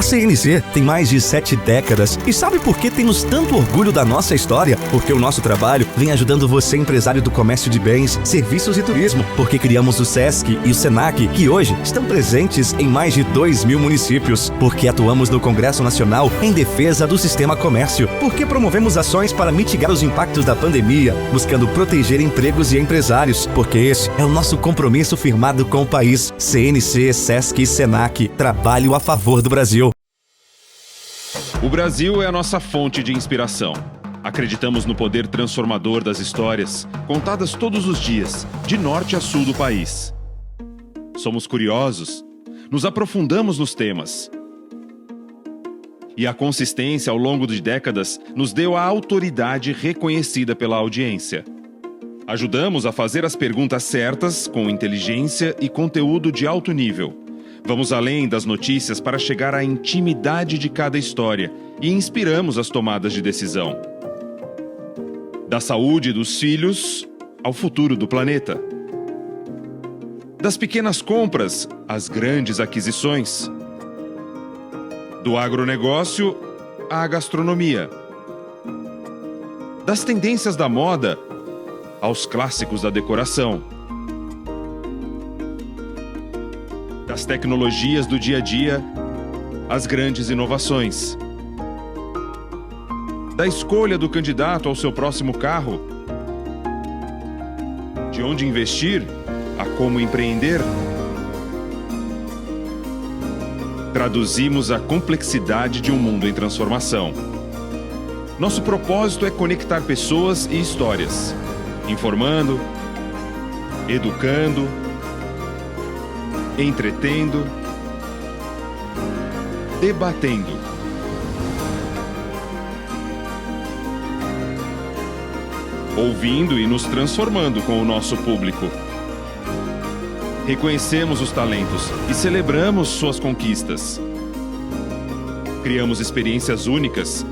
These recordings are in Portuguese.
CNC tem mais de 7 décadas e sabe por que temos tanto orgulho da nossa história? Porque o nosso trabalho vem ajudando você, empresário do comércio de bens, serviços e turismo. Porque criamos o SESC e o SENAC, que hoje estão presentes em mais de 2.000 municípios. Porque atuamos no Congresso Nacional em defesa do sistema comércio. Porque promovemos ações para mitigar os impactos da pandemia, buscando proteger empregos e empresários. Porque esse é o nosso compromisso firmado com o país. CNC, SESC e SENAC. Trabalho a favor do Brasil. O Brasil é a nossa fonte de inspiração. Acreditamos no poder transformador das histórias, contadas todos os dias, de norte a sul do país. Somos curiosos, nos aprofundamos nos temas. E a consistência ao longo de décadas nos deu a autoridade reconhecida pela audiência. Ajudamos a fazer as perguntas certas, com inteligência e conteúdo de alto nível. Vamos além das notícias para chegar à intimidade de cada história e inspiramos as tomadas de decisão. Da saúde dos filhos ao futuro do planeta. Das pequenas compras às grandes aquisições. Do agronegócio à gastronomia. Das tendências da moda aos clássicos da decoração. Das tecnologias do dia a dia às grandes inovações. Da escolha do candidato ao seu próximo carro, de onde investir a como empreender. Traduzimos a complexidade de um mundo em transformação. Nosso propósito é conectar pessoas e histórias, informando, educando, entretendo, debatendo. Ouvindo e nos transformando com o nosso público. Reconhecemos os talentos e celebramos suas conquistas. Criamos experiências únicas.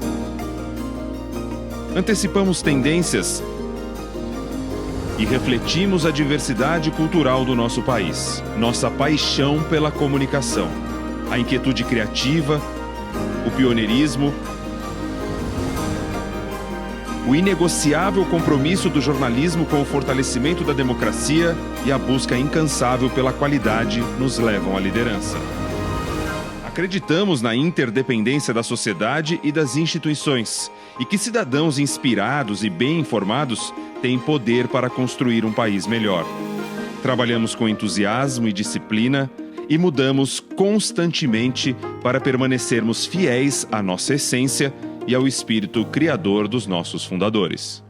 Antecipamos tendências e refletimos a diversidade cultural do nosso país. Nossa paixão pela comunicação, a inquietude criativa, o pioneirismo, o inegociável compromisso do jornalismo com o fortalecimento da democracia e a busca incansável pela qualidade nos levam à liderança. Acreditamos na interdependência da sociedade e das instituições e que cidadãos inspirados e bem informados têm poder para construir um país melhor. Trabalhamos com entusiasmo e disciplina e mudamos constantemente para permanecermos fiéis à nossa essência e ao espírito criador dos nossos fundadores.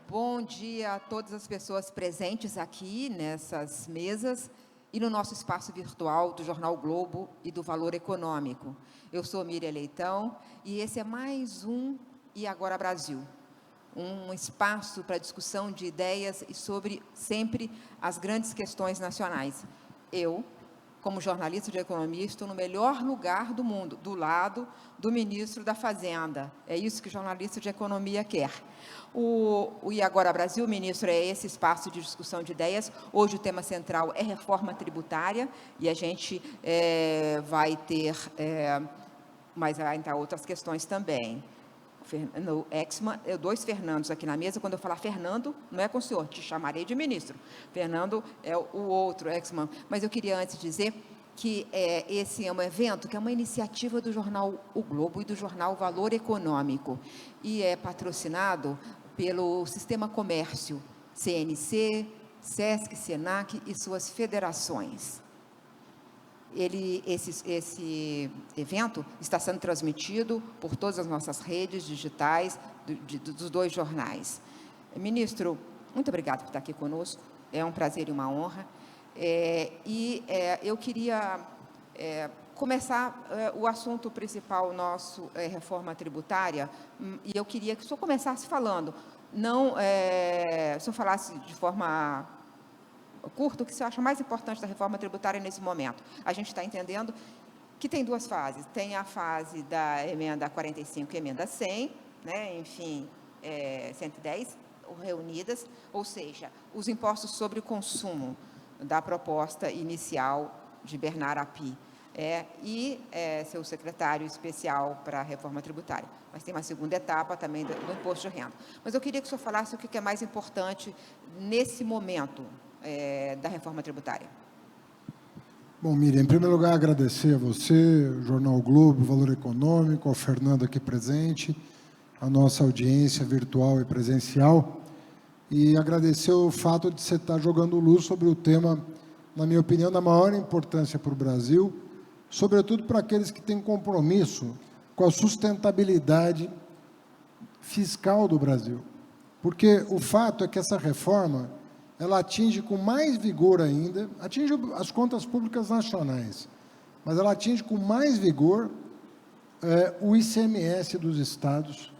Bom dia a todas as pessoas presentes aqui nessas mesas e no nosso espaço virtual do Jornal Globo e do Valor Econômico. Eu sou Miriam Leitão e esse é mais um E Agora Brasil, um espaço para discussão de ideias e sobre sempre as grandes questões nacionais. Eu, como jornalista de economia, estou no melhor lugar do mundo, do lado do ministro da Fazenda. É isso que o jornalista de economia quer. O E Agora Brasil, ministro, é esse espaço de discussão de ideias. Hoje o tema central é reforma tributária e a gente vai ter, mas vai entrar outras questões também. Fernando Exman, dois Fernandos aqui na mesa. Quando eu falar Fernando, não é com o senhor, te chamarei de ministro. Fernando é o outro Exman. Mas eu queria antes dizer que esse é um evento que é uma iniciativa do jornal O Globo e do jornal Valor Econômico e é patrocinado pelo Sistema Comércio, CNC, SESC, SENAC e suas federações. Esse evento está sendo transmitido por todas as nossas redes digitais dos dois jornais. Ministro, muito obrigado por estar aqui conosco. É um prazer e uma honra. Eu queria começar o assunto principal nosso, reforma tributária, e eu queria que o senhor começasse falando, não, o senhor falasse de forma curta o que você acha mais importante da reforma tributária nesse momento. A gente está entendendo que tem duas fases. Tem a fase da emenda 45 e emenda 100, né? Enfim, 110, reunidas, ou seja, os impostos sobre o consumo da proposta inicial de Bernard Api, seu secretário especial para a reforma tributária. Mas tem uma segunda etapa também do imposto de renda. Mas eu queria que o senhor falasse o que é mais importante nesse momento da reforma tributária. Bom, Miriam, em primeiro lugar, agradecer a você, o Jornal Globo, Valor Econômico, ao Fernando aqui presente, a nossa audiência virtual e presencial, e agradecer o fato de você estar jogando luz sobre o tema, na minha opinião, da maior importância para o Brasil, sobretudo para aqueles que têm compromisso com a sustentabilidade fiscal do Brasil. Porque o fato é que essa reforma, ela atinge com mais vigor ainda, atinge as contas públicas nacionais, mas ela atinge com mais vigor o ICMS dos estados,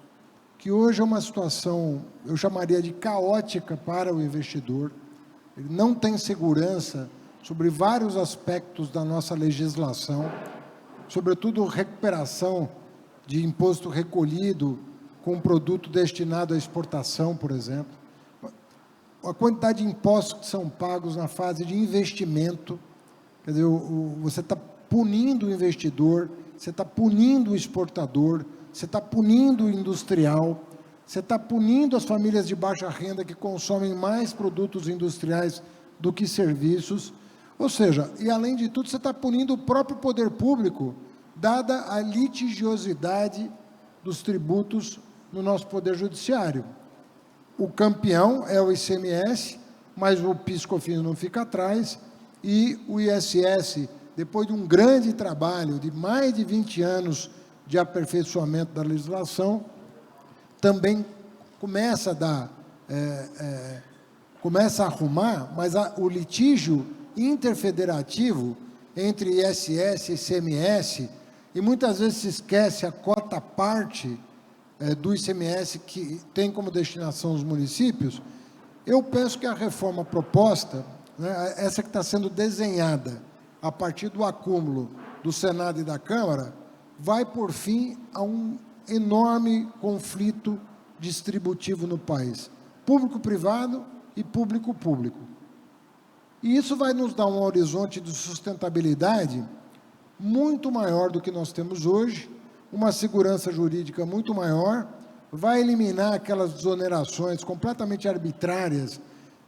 que hoje é uma situação, eu chamaria de caótica para o investidor. Ele não tem segurança sobre vários aspectos da nossa legislação, sobretudo recuperação de imposto recolhido com produto destinado à exportação, por exemplo. A quantidade de impostos que são pagos na fase de investimento, quer dizer, você está punindo o investidor, você está punindo o exportador, você está punindo o industrial, você está punindo as famílias de baixa renda que consomem mais produtos industriais do que serviços. Ou seja, e além de tudo, você está punindo o próprio poder público, dada a litigiosidade dos tributos no nosso poder judiciário. O campeão é o ICMS, mas o PIS/COFINS não fica atrás, e o ISS, depois de um grande trabalho de mais de 20 anos de aperfeiçoamento da legislação, também começa a dar, começa a arrumar, mas o litígio interfederativo entre ISS e ICMS, e muitas vezes se esquece a cota parte do ICMS que tem como destinação os municípios. Eu penso que a reforma proposta, né, essa que está sendo desenhada a partir do acúmulo do Senado e da Câmara, vai por fim a um enorme conflito distributivo no país, público-privado e público-público. E isso vai nos dar um horizonte de sustentabilidade muito maior do que nós temos hoje, uma segurança jurídica muito maior, vai eliminar aquelas desonerações completamente arbitrárias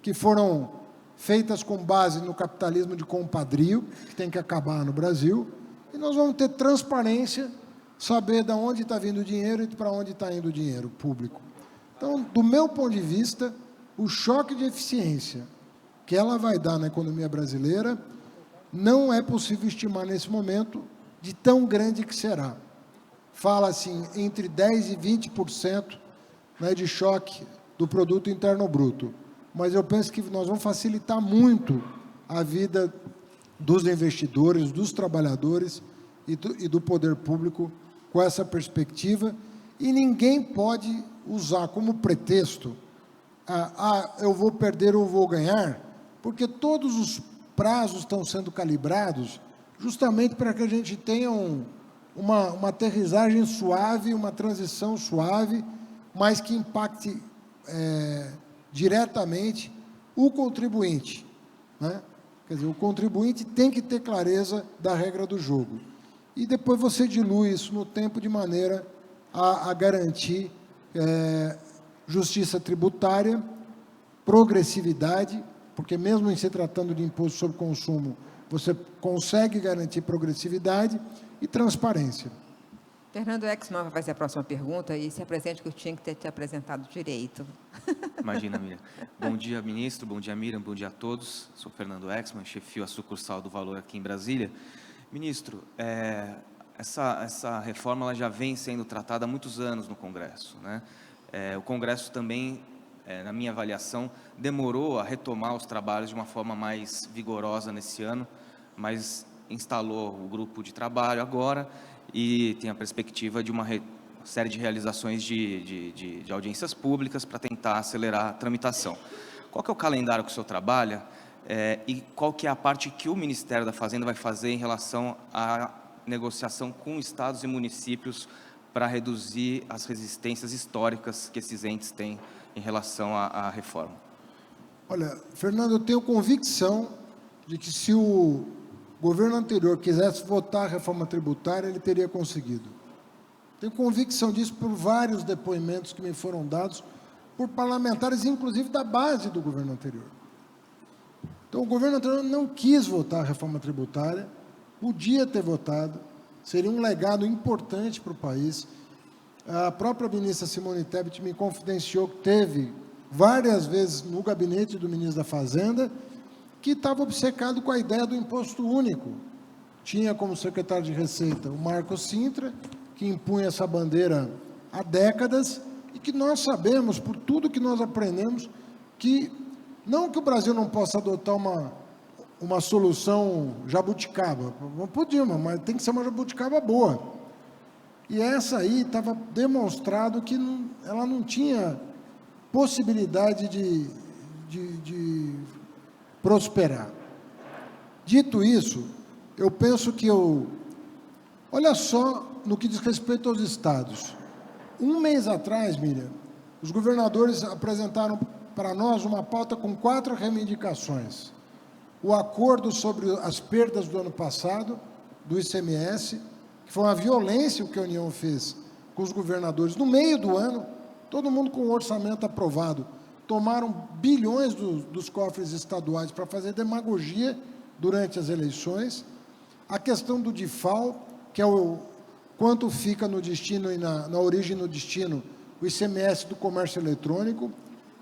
que foram feitas com base no capitalismo de compadrio, que tem que acabar no Brasil, e nós vamos ter transparência, saber de onde está vindo o dinheiro e para onde está indo o dinheiro público. Então, do meu ponto de vista, o choque de eficiência que ela vai dar na economia brasileira não é possível estimar nesse momento de tão grande que será. Fala-se entre 10% e 20%, né, de choque do produto interno bruto. Mas eu penso que nós vamos facilitar muito a vida dos investidores, dos trabalhadores e do poder público com essa perspectiva, e ninguém pode usar como pretexto eu vou perder ou vou ganhar, porque todos os prazos estão sendo calibrados justamente para que a gente tenha uma aterrissagem suave, uma transição suave, mas que impacte diretamente o contribuinte, né? Quer dizer, o contribuinte tem que ter clareza da regra do jogo. E depois você dilui isso no tempo de maneira a garantir justiça tributária, progressividade, porque mesmo em se tratando de imposto sobre consumo, você consegue garantir progressividade e transparência. Fernando Exman vai fazer a próxima pergunta e se apresente, que eu tinha que ter te apresentado direito. Imagina, Miriam. Bom dia, ministro, bom dia, Miriam, bom dia a todos. Sou Fernando Exman, chefio a sucursal do Valor aqui em Brasília. Ministro, essa reforma ela já vem sendo tratada há muitos anos no Congresso, né? O Congresso também, na minha avaliação, demorou a retomar os trabalhos de uma forma mais vigorosa nesse ano, mas instalou o grupo de trabalho agora e tem a perspectiva de uma série de realizações de audiências públicas para tentar acelerar a tramitação. Qual que é o calendário que o senhor trabalha e qual que é a parte que o Ministério da Fazenda vai fazer em relação à negociação com estados e municípios para reduzir as resistências históricas que esses entes têm em relação à reforma? Olha, Fernando, eu tenho convicção de que se o governo anterior quisesse votar a reforma tributária, ele teria conseguido. Tenho convicção disso por vários depoimentos que me foram dados por parlamentares, inclusive da base do governo anterior. Então, o governo anterior não quis votar a reforma tributária, podia ter votado, seria um legado importante para o país. A própria ministra Simone Tebet me confidenciou que teve várias vezes no gabinete do ministro da Fazenda, que estava obcecado com a ideia do imposto único. Tinha como secretário de Receita o Marcos Sintra, que impunha essa bandeira há décadas, e que nós sabemos, por tudo que nós aprendemos, que não que o Brasil não possa adotar uma solução jabuticaba, podíamos, mas tem que ser uma jabuticaba boa. E essa aí estava demonstrado que ela não tinha possibilidade de prosperar. Dito isso, eu penso que olha só no que diz respeito aos estados. Um mês atrás, Miriam, os governadores apresentaram para nós uma pauta com 4 reivindicações. O acordo sobre as perdas do ano passado, do ICMS, que foi uma violência o que a União fez com os governadores. No meio do ano, todo mundo com o orçamento aprovado, tomaram bilhões dos cofres estaduais para fazer demagogia durante as eleições. A questão do DIFAL, que é quanto fica no destino e na origem no destino, o ICMS do comércio eletrônico.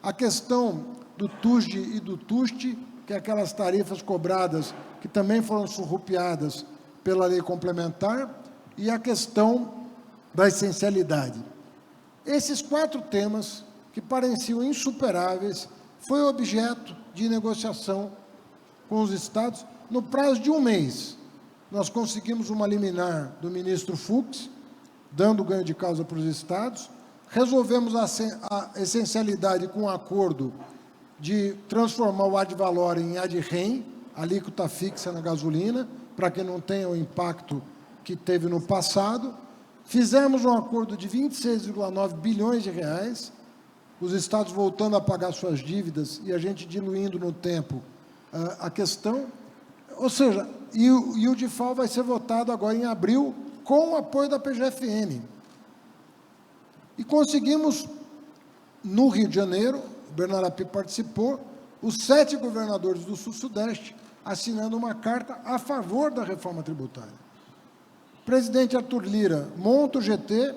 A questão do TUSD e do TUST, que é aquelas tarifas cobradas que também foram surrupiadas pela lei complementar, e a questão da essencialidade. Esses 4 temas, que pareciam insuperáveis, foi objeto de negociação com os estados. No prazo de um mês, nós conseguimos uma liminar do ministro Fux, dando ganho de causa para os estados, resolvemos a essencialidade com um acordo de transformar o ad valorem em ad rem, alíquota fixa na gasolina, para que não tenha o impacto que teve no passado. Fizemos um acordo de 26,9 bilhões de reais, os estados voltando a pagar suas dívidas e a gente diluindo no tempo a questão. Ou seja, e o DIFAL vai ser votado agora em abril, com o apoio da PGFN. E conseguimos, no Rio de Janeiro, o Bernardo Api participou, os 7 governadores do Sul-Sudeste assinando uma carta a favor da reforma tributária. O presidente Arthur Lira monta o GT,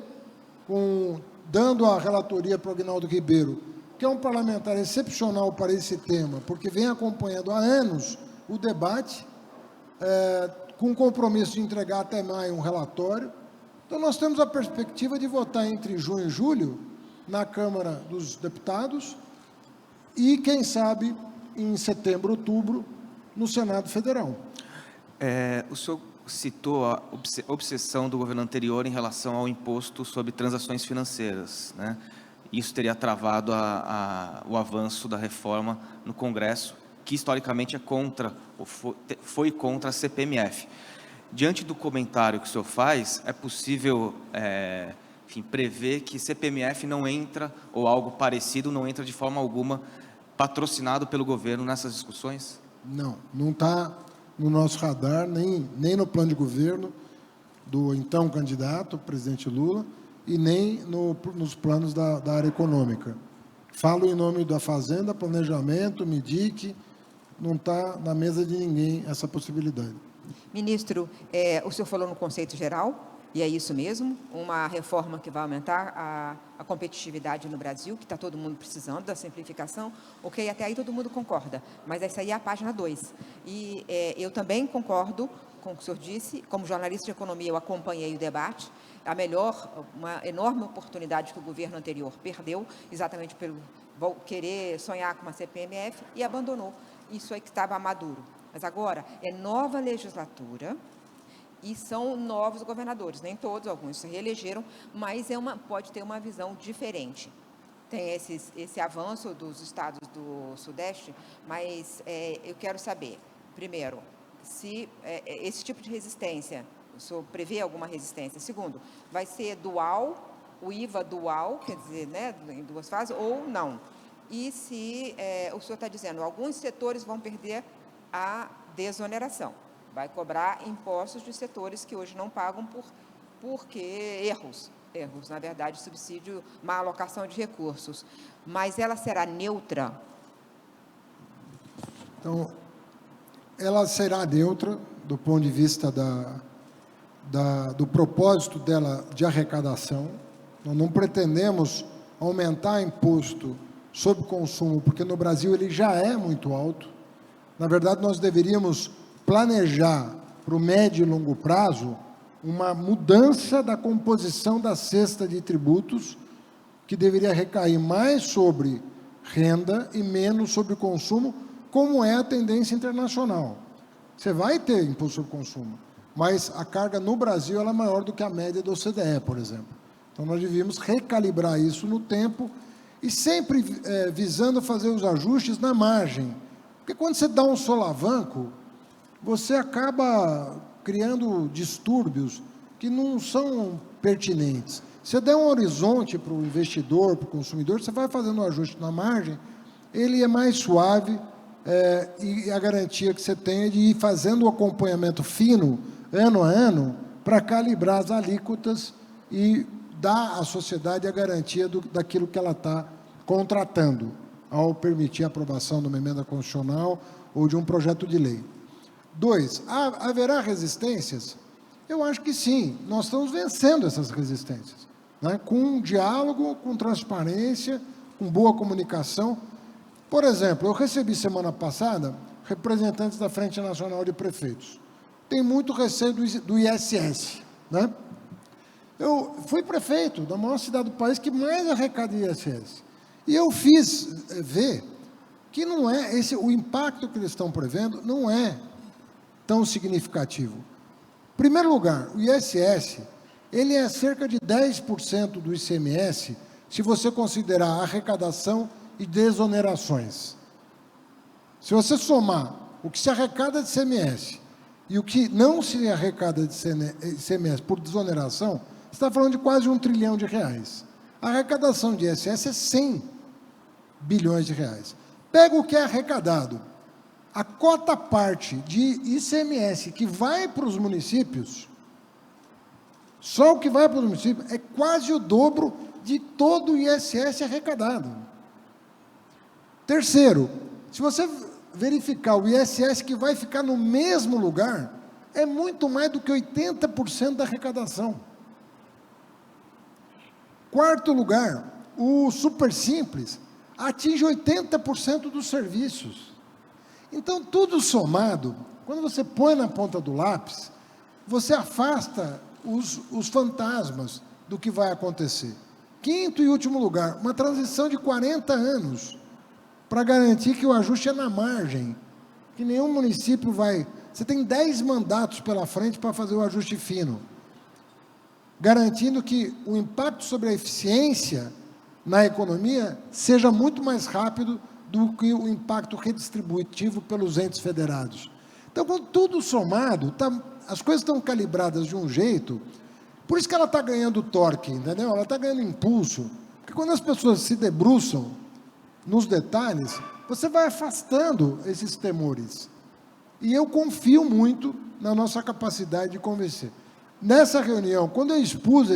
dando a relatoria para o Aguinaldo Ribeiro, que é um parlamentar excepcional para esse tema, porque vem acompanhando há anos o debate, com o compromisso de entregar até maio um relatório. Então, nós temos a perspectiva de votar entre junho e julho na Câmara dos Deputados e, quem sabe, em setembro, outubro, no Senado Federal. O senhor citou a obsessão do governo anterior em relação ao imposto sobre transações financeiras, né? Isso teria travado o avanço da reforma no Congresso, que historicamente foi contra a CPMF. Diante do comentário que o senhor faz, é possível, prever que CPMF não entra, ou algo parecido, não entra de forma alguma patrocinado pelo governo nessas discussões? Não está no nosso radar, nem no plano de governo do então candidato, presidente Lula, e nem nos planos da área econômica. Falo em nome da Fazenda, Planejamento, MIDIC, não está na mesa de ninguém essa possibilidade. Ministro, o senhor falou no conceito geral, e é isso mesmo, uma reforma que vai aumentar a competitividade no Brasil, que está todo mundo precisando da simplificação. Ok, até aí todo mundo concorda, mas essa aí é a página 2. E eu também concordo com o que o senhor disse, como jornalista de economia eu acompanhei o debate, uma enorme oportunidade que o governo anterior perdeu, exatamente pelo querer sonhar com uma CPMF, e abandonou. Isso aí que estava maduro. Mas agora é nova legislatura e são novos governadores, nem todos, alguns se reelegeram, mas pode ter uma visão diferente. Tem esse avanço dos estados do Sudeste, mas eu quero saber, primeiro, se esse tipo de resistência, o senhor prevê alguma resistência? Segundo, vai ser dual o IVA dual, quer dizer, né, em 2 fases, ou não. E se o senhor está dizendo, alguns setores vão perder a desoneração, vai cobrar impostos de setores que hoje não pagam porque erros, na verdade, subsídio, má alocação de recursos. Mas ela será neutra? Então, ela será neutra do ponto de vista do propósito dela de arrecadação. Nós não pretendemos aumentar imposto sobre consumo, porque no Brasil ele já é muito alto. Na verdade, nós deveríamos planejar para o médio e longo prazo uma mudança da composição da cesta de tributos, que deveria recair mais sobre renda e menos sobre consumo, como é a tendência internacional. Você vai ter imposto sobre consumo, mas a carga no Brasil ela é maior do que a média da OCDE, por exemplo. Então, nós devíamos recalibrar isso no tempo e sempre visando fazer os ajustes na margem. Porque quando você dá um solavanco, você acaba criando distúrbios que não são pertinentes. Se você der um horizonte para o investidor, para o consumidor, você vai fazendo um ajuste na margem, ele é mais suave, e a garantia que você tem é de ir fazendo o acompanhamento fino, ano a ano, para calibrar as alíquotas e dar à sociedade a garantia daquilo que ela está contratando, ao permitir a aprovação de uma emenda constitucional ou de um projeto de lei. 2, haverá resistências? Eu acho que sim, nós estamos vencendo essas resistências, né? Com diálogo, com transparência, com boa comunicação. Por exemplo, eu recebi semana passada representantes da Frente Nacional de Prefeitos. Tem muito receio do ISS, né? Eu fui prefeito da maior cidade do país que mais arrecada ISS. E eu fiz ver que não é o impacto que eles estão prevendo não é tão significativo. Em primeiro lugar, o ISS, ele é cerca de 10% do ICMS, se você considerar arrecadação e desonerações. Se você somar o que se arrecada de ICMS e o que não se arrecada de ICMS por desoneração, você está falando de quase R$1 trilhão. A arrecadação de ISS é 100 bilhões de reais. Pega o que é arrecadado. A cota parte de ICMS que vai para os municípios, só o que vai para os municípios, é quase o dobro de todo o ISS arrecadado. Terceiro, se você verificar o ISS que vai ficar no mesmo lugar, é muito mais do que 80% da arrecadação. Quarto lugar, o super simples atinge 80% dos serviços. Então, tudo somado, quando você põe na ponta do lápis, você afasta os fantasmas do que vai acontecer. Quinto e último lugar, uma transição de 40 anos para garantir que o ajuste é na margem, que nenhum município vai... Você tem 10 mandatos pela frente para fazer o ajuste fino, garantindo que o impacto sobre a eficiência na economia seja muito mais rápido do que o impacto redistributivo pelos entes federados. Então, com tudo somado, as coisas estão calibradas de um jeito, por isso que ela está ganhando torque, entendeu? Ela está ganhando impulso, porque quando as pessoas se debruçam nos detalhes, você vai afastando esses temores. E eu confio muito na nossa capacidade de convencer. Nessa reunião, quando eu expus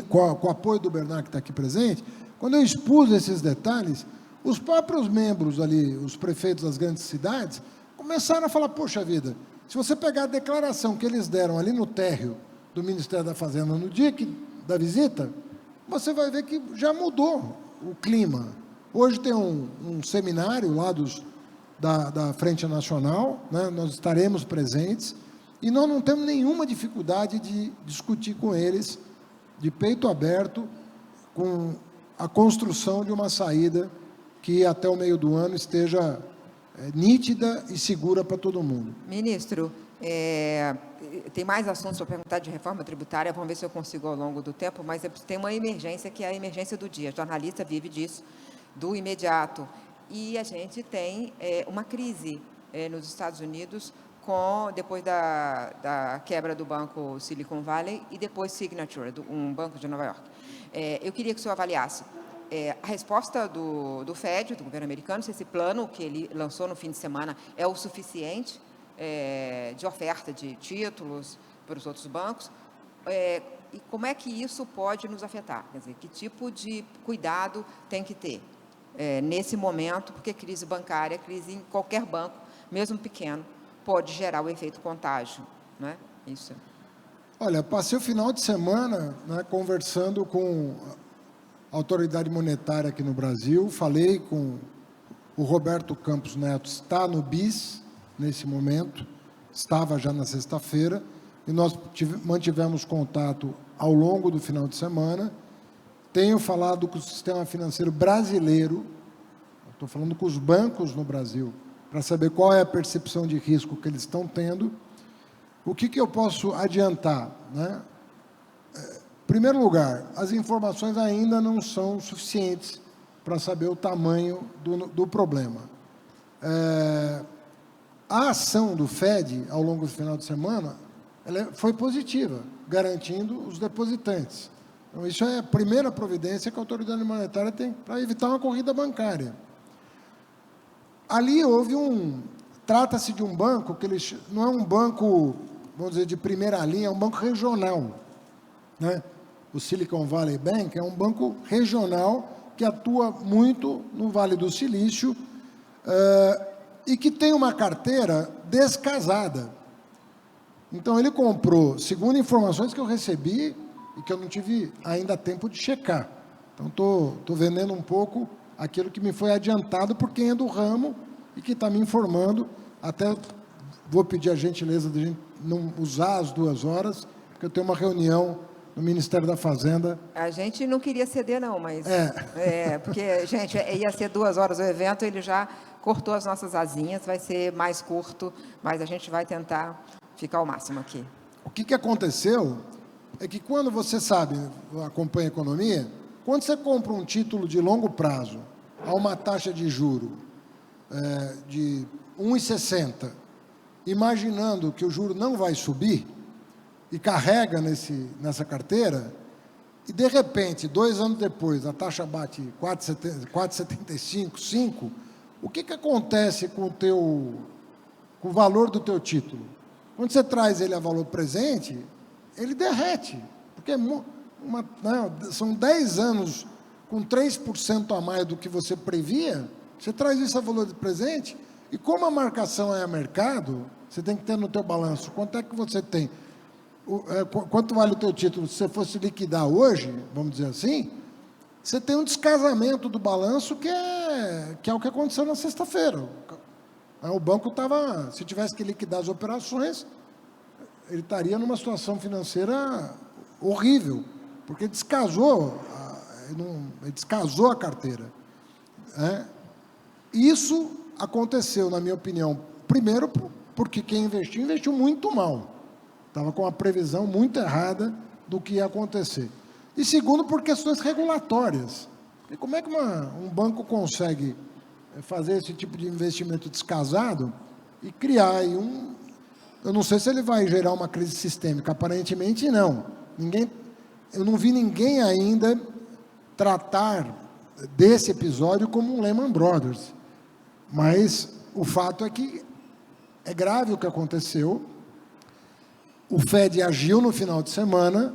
com o apoio do Bernardo, que está aqui presente, quando eu expus esses detalhes, os próprios membros ali, os prefeitos das grandes cidades, começaram a falar, poxa vida, se você pegar a declaração que eles deram ali no térreo do Ministério da Fazenda no dia da visita, você vai ver que já mudou o clima. Hoje tem um seminário lá da Frente Nacional, né? Nós estaremos presentes, e nós não temos nenhuma dificuldade de discutir com eles, de peito aberto, com a construção de uma saída que até o meio do ano esteja nítida e segura para todo mundo. Ministro, tem mais assuntos para perguntar de reforma tributária, vamos ver se eu consigo ao longo do tempo, mas tem uma emergência que é a emergência do dia. O jornalista vive disso, do imediato. E a gente tem uma crise nos Estados Unidos depois da quebra do banco Silicon Valley e depois Signature, um banco de Nova York. Eu queria que o senhor avaliasse a resposta do Fed, do governo americano, se esse plano que ele lançou no fim de semana é o suficiente de oferta de títulos para os outros bancos, e como é que isso pode nos afetar? Quer dizer, que tipo de cuidado tem que ter nesse momento, porque crise bancária, crise em qualquer banco, mesmo pequeno, pode gerar o efeito contágio, não é? Isso. Olha, passei o final de semana, né, conversando com a autoridade monetária aqui no Brasil, falei com o Roberto Campos Neto, está no BIS nesse momento, estava já na sexta-feira, e nós mantivemos contato ao longo do final de semana. Tenho falado com o sistema financeiro brasileiro, estou falando com os bancos no Brasil, para saber qual é a percepção de risco que eles estão tendo. O que eu posso adiantar, né? Em primeiro lugar, as informações ainda não são suficientes para saber o tamanho do problema. A ação do Fed, ao longo do final de semana, ela foi positiva, garantindo os depositantes. Então, isso é a primeira providência que a autoridade monetária tem para evitar uma corrida bancária. Ali houve trata-se de um banco que não é um banco, vamos dizer, de primeira linha, é um banco regional, né? O Silicon Valley Bank é um banco regional que atua muito no Vale do Silício e que tem uma carteira descasada. Então, ele comprou, segundo informações que eu recebi e que eu não tive ainda tempo de checar. Então, estou vendendo um pouco aquilo que me foi adiantado por quem é do ramo e que está me informando. Até vou pedir a gentileza de a gente não usar as 2 horas, porque eu tenho uma reunião no Ministério da Fazenda. A gente não queria ceder, não, mas... porque, gente, ia ser 2 horas o evento, ele já cortou as nossas asinhas, vai ser mais curto, mas a gente vai tentar ficar ao máximo aqui. O que aconteceu é que quando você sabe, acompanha a economia, quando você compra um título de longo prazo a uma taxa de juro de 1,60, imaginando que o juro não vai subir, e carrega nessa carteira, e de repente, 2 anos depois, a taxa bate 4,75, 5, o que acontece com o valor do teu título? Quando você traz ele a valor presente, ele derrete, porque são 10 anos com 3% a mais do que você previa, você traz isso a valor presente, e como a marcação é a mercado, você tem que ter no teu balanço quanto é que você tem, quanto vale o teu título. Se você fosse liquidar hoje, vamos dizer assim, você tem um descasamento do balanço que é o que aconteceu na sexta-feira. O banco estava, se tivesse que liquidar as operações, ele estaria numa situação financeira horrível, porque descasou a carteira. Isso aconteceu, na minha opinião, primeiro porque quem investiu muito mal. Estava com uma previsão muito errada do que ia acontecer. E segundo, por questões regulatórias. E como é que um banco consegue fazer esse tipo de investimento descasado e criar aí eu não sei se ele vai gerar uma crise sistêmica, aparentemente não. Eu não vi ninguém ainda tratar desse episódio como um Lehman Brothers. Mas o fato é que é grave o que aconteceu. O Fed agiu no final de semana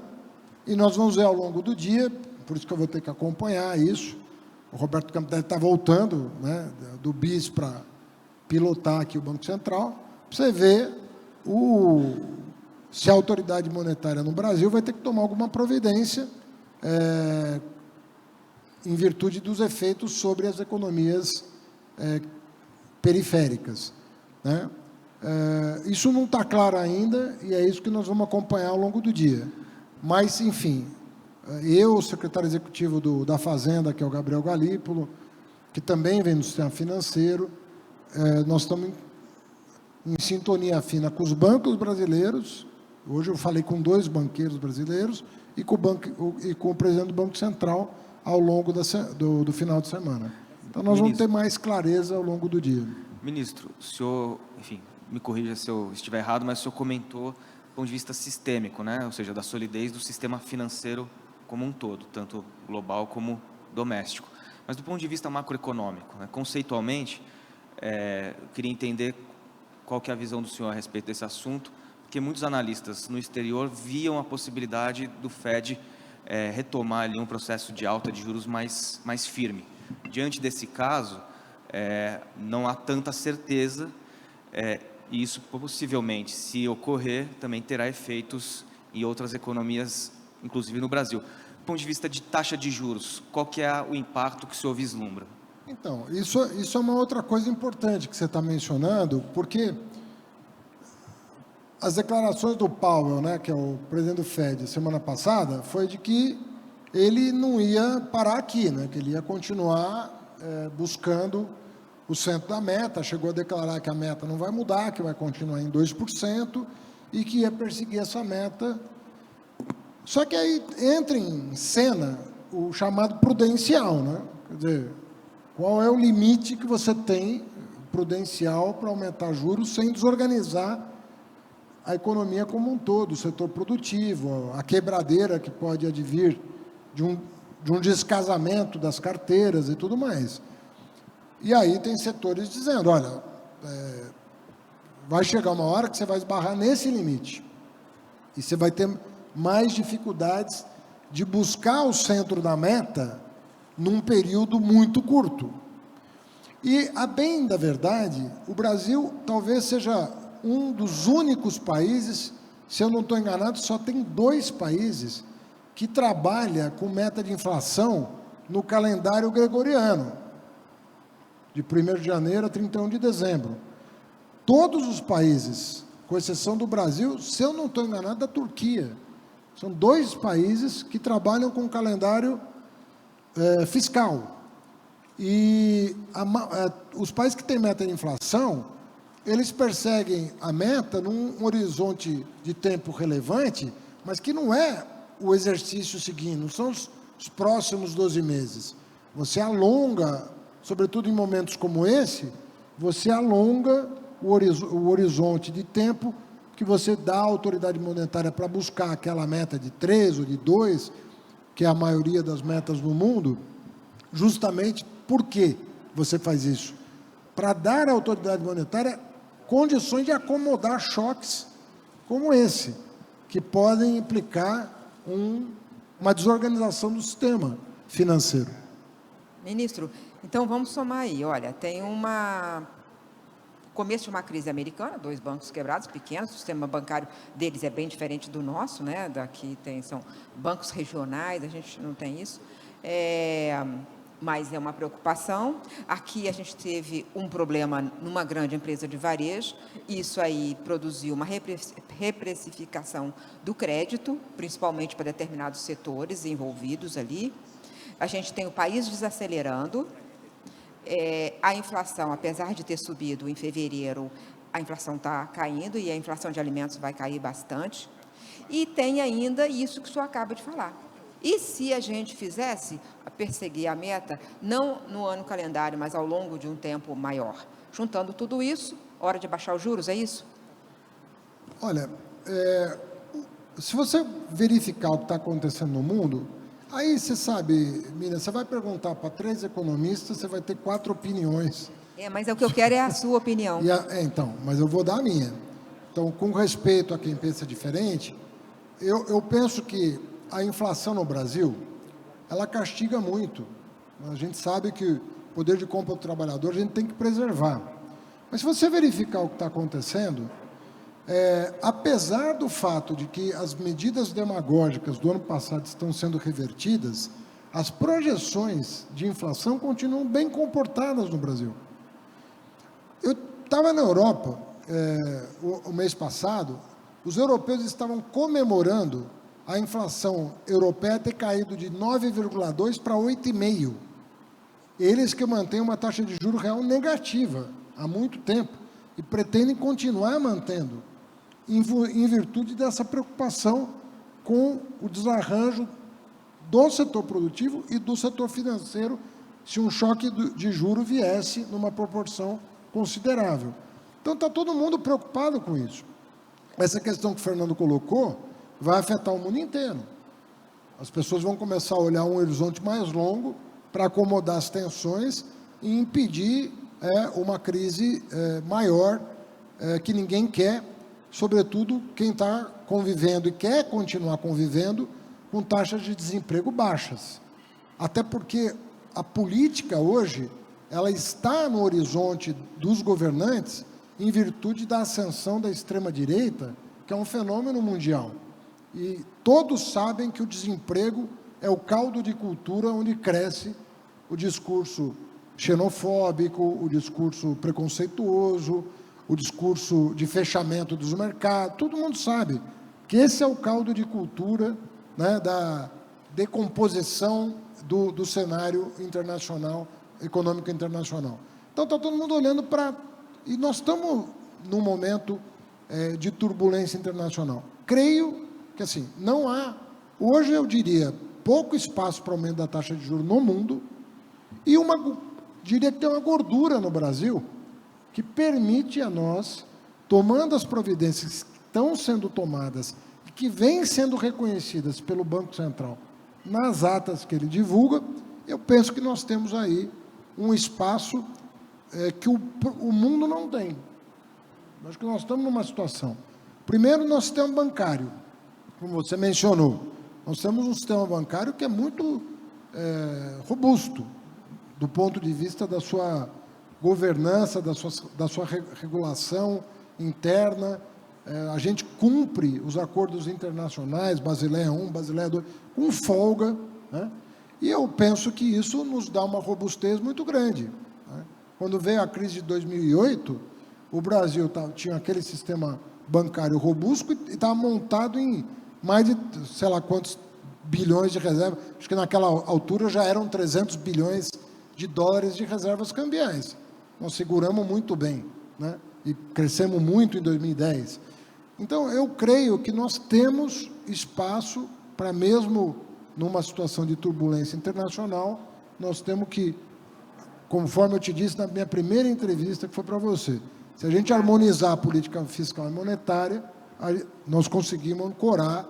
e nós vamos ver ao longo do dia, por isso que eu vou ter que acompanhar isso. O Roberto Campos deve estar voltando, né, do BIS para pilotar aqui o Banco Central, para você ver se a autoridade monetária no Brasil vai ter que tomar alguma providência em virtude dos efeitos sobre as economias periféricas, né? Isso não está claro ainda e é isso que nós vamos acompanhar ao longo do dia. Mas, enfim, eu, o secretário executivo da Fazenda, que é o Gabriel Galípolo, que também vem do sistema financeiro, nós estamos em sintonia fina com os bancos brasileiros. Hoje eu falei com 2 banqueiros brasileiros e com o presidente do Banco Central ao longo do final de semana. Então, nós vamos ter mais clareza ao longo do dia. Ministro, o senhor, enfim, me corrija se eu estiver errado, mas o senhor comentou do ponto de vista sistêmico, né? Ou seja, da solidez do sistema financeiro como um todo, tanto global como doméstico. Mas do ponto de vista macroeconômico, né? Conceitualmente, eu queria entender qual que é a visão do senhor a respeito desse assunto, porque muitos analistas no exterior viam a possibilidade do Fed retomar ali um processo de alta de juros mais firme. Diante desse caso, não há tanta certeza, e isso possivelmente, se ocorrer, também terá efeitos em outras economias, inclusive no Brasil. Do ponto de vista de taxa de juros, qual que é o impacto que o senhor vislumbra? Então, isso é uma outra coisa importante que você está mencionando, porque as declarações do Powell, né, que é o presidente do Fed, semana passada, foi de que ele não ia parar aqui, né, que ele ia continuar buscando o centro da meta, chegou a declarar que a meta não vai mudar, que vai continuar em 2% e que ia perseguir essa meta. Só que aí entra em cena o chamado prudencial, né? Quer dizer, qual é o limite que você tem prudencial para aumentar juros sem desorganizar a economia como um todo, o setor produtivo, a quebradeira que pode advir de um descasamento das carteiras e tudo mais. E aí tem setores dizendo, olha, vai chegar uma hora que você vai esbarrar nesse limite e você vai ter mais dificuldades de buscar o centro da meta num período muito curto. E, a bem da verdade, o Brasil talvez seja um dos únicos países, se eu não estou enganado, só tem 2 países que trabalha com meta de inflação no calendário gregoriano, de 1º de janeiro a 31 de dezembro. Todos os países, com exceção do Brasil, se eu não estou enganado, da Turquia. São 2 países que trabalham com calendário fiscal. E os países que têm meta de inflação, eles perseguem a meta num horizonte de tempo relevante, mas que não é o exercício seguinte, não são os próximos 12 meses. Você alonga, sobretudo em momentos como esse, você alonga o horizonte de tempo que você dá à autoridade monetária para buscar aquela meta de 3 ou de 2, que é a maioria das metas no mundo, justamente por que você faz isso? Para dar à autoridade monetária condições de acomodar choques como esse, que podem implicar uma desorganização do sistema financeiro. Ministro, então vamos somar aí. Olha, tem começo de uma crise americana, 2 bancos quebrados, pequenos, o sistema bancário deles é bem diferente do nosso, né? Daqui são bancos regionais, a gente não tem isso, mas é uma preocupação. Aqui a gente teve um problema numa grande empresa de varejo, isso aí produziu uma reprecificação do crédito, principalmente para determinados setores envolvidos ali. A gente tem o país desacelerando. A inflação, apesar de ter subido em fevereiro, a inflação está caindo e a inflação de alimentos vai cair bastante. E tem ainda isso que o senhor acaba de falar. E se a gente fizesse perseguir a meta, não no ano calendário, mas ao longo de um tempo maior? Juntando tudo isso, hora de baixar os juros, é isso? Olha, se você verificar o que está acontecendo no mundo, aí você sabe, Miriam, você vai perguntar para 3 economistas, você vai ter 4 opiniões. Mas o que eu quero é a sua opinião. Então, mas eu vou dar a minha. Então, com respeito a quem pensa diferente, eu penso que a inflação no Brasil, ela castiga muito. A gente sabe que o poder de compra do trabalhador a gente tem que preservar. Mas se você verificar o que está acontecendo, apesar do fato de que as medidas demagógicas do ano passado estão sendo revertidas, as projeções de inflação continuam bem comportadas no Brasil. Eu estava na Europa o mês passado, os europeus estavam comemorando a inflação europeia ter caído de 9,2 para 8,5. Eles que mantêm uma taxa de juros real negativa há muito tempo e pretendem continuar mantendo, em virtude dessa preocupação com o desarranjo do setor produtivo e do setor financeiro, se um choque de juro viesse numa proporção considerável. Então, está todo mundo preocupado com isso. Essa questão que o Fernando colocou vai afetar o mundo inteiro. As pessoas vão começar a olhar um horizonte mais longo para acomodar as tensões e impedir uma crise maior que ninguém quer, sobretudo quem está convivendo e quer continuar convivendo com taxas de desemprego baixas. Até porque a política hoje, ela está no horizonte dos governantes em virtude da ascensão da extrema-direita, que é um fenômeno mundial. E todos sabem que o desemprego é o caldo de cultura onde cresce o discurso xenofóbico, o discurso preconceituoso, o discurso de fechamento dos mercados. Todo mundo sabe que esse é o caldo de cultura, né, da decomposição do cenário internacional, econômico internacional. Então, está todo mundo olhando para... E nós estamos num momento de turbulência internacional. Creio que, assim, não há... Hoje, eu diria, pouco espaço para aumento da taxa de juros no mundo e diria que tem uma gordura no Brasil que permite a nós, tomando as providências que estão sendo tomadas e que vêm sendo reconhecidas pelo Banco Central nas atas que ele divulga, eu penso que nós temos aí um espaço que o mundo não tem. Acho que nós estamos numa situação. Primeiro, nosso sistema bancário, como você mencionou. Nós temos um sistema bancário que é muito robusto, do ponto de vista da sua governança, da sua regulação interna. A gente cumpre os acordos internacionais, Basileia I, Basileia II, com folga, né? E eu penso que isso nos dá uma robustez muito grande, né? Quando veio a crise de 2008, o Brasil tinha aquele sistema bancário robusto e estava montado em mais de, sei lá quantos bilhões de reservas. Acho que naquela altura já eram 300 bilhões de dólares de reservas cambiais. Nós seguramos muito bem, né? E crescemos muito em 2010. Então, eu creio que nós temos espaço para, mesmo numa situação de turbulência internacional, nós temos que, conforme eu te disse na minha primeira entrevista, que foi para você, se a gente harmonizar a política fiscal e monetária, nós conseguimos ancorar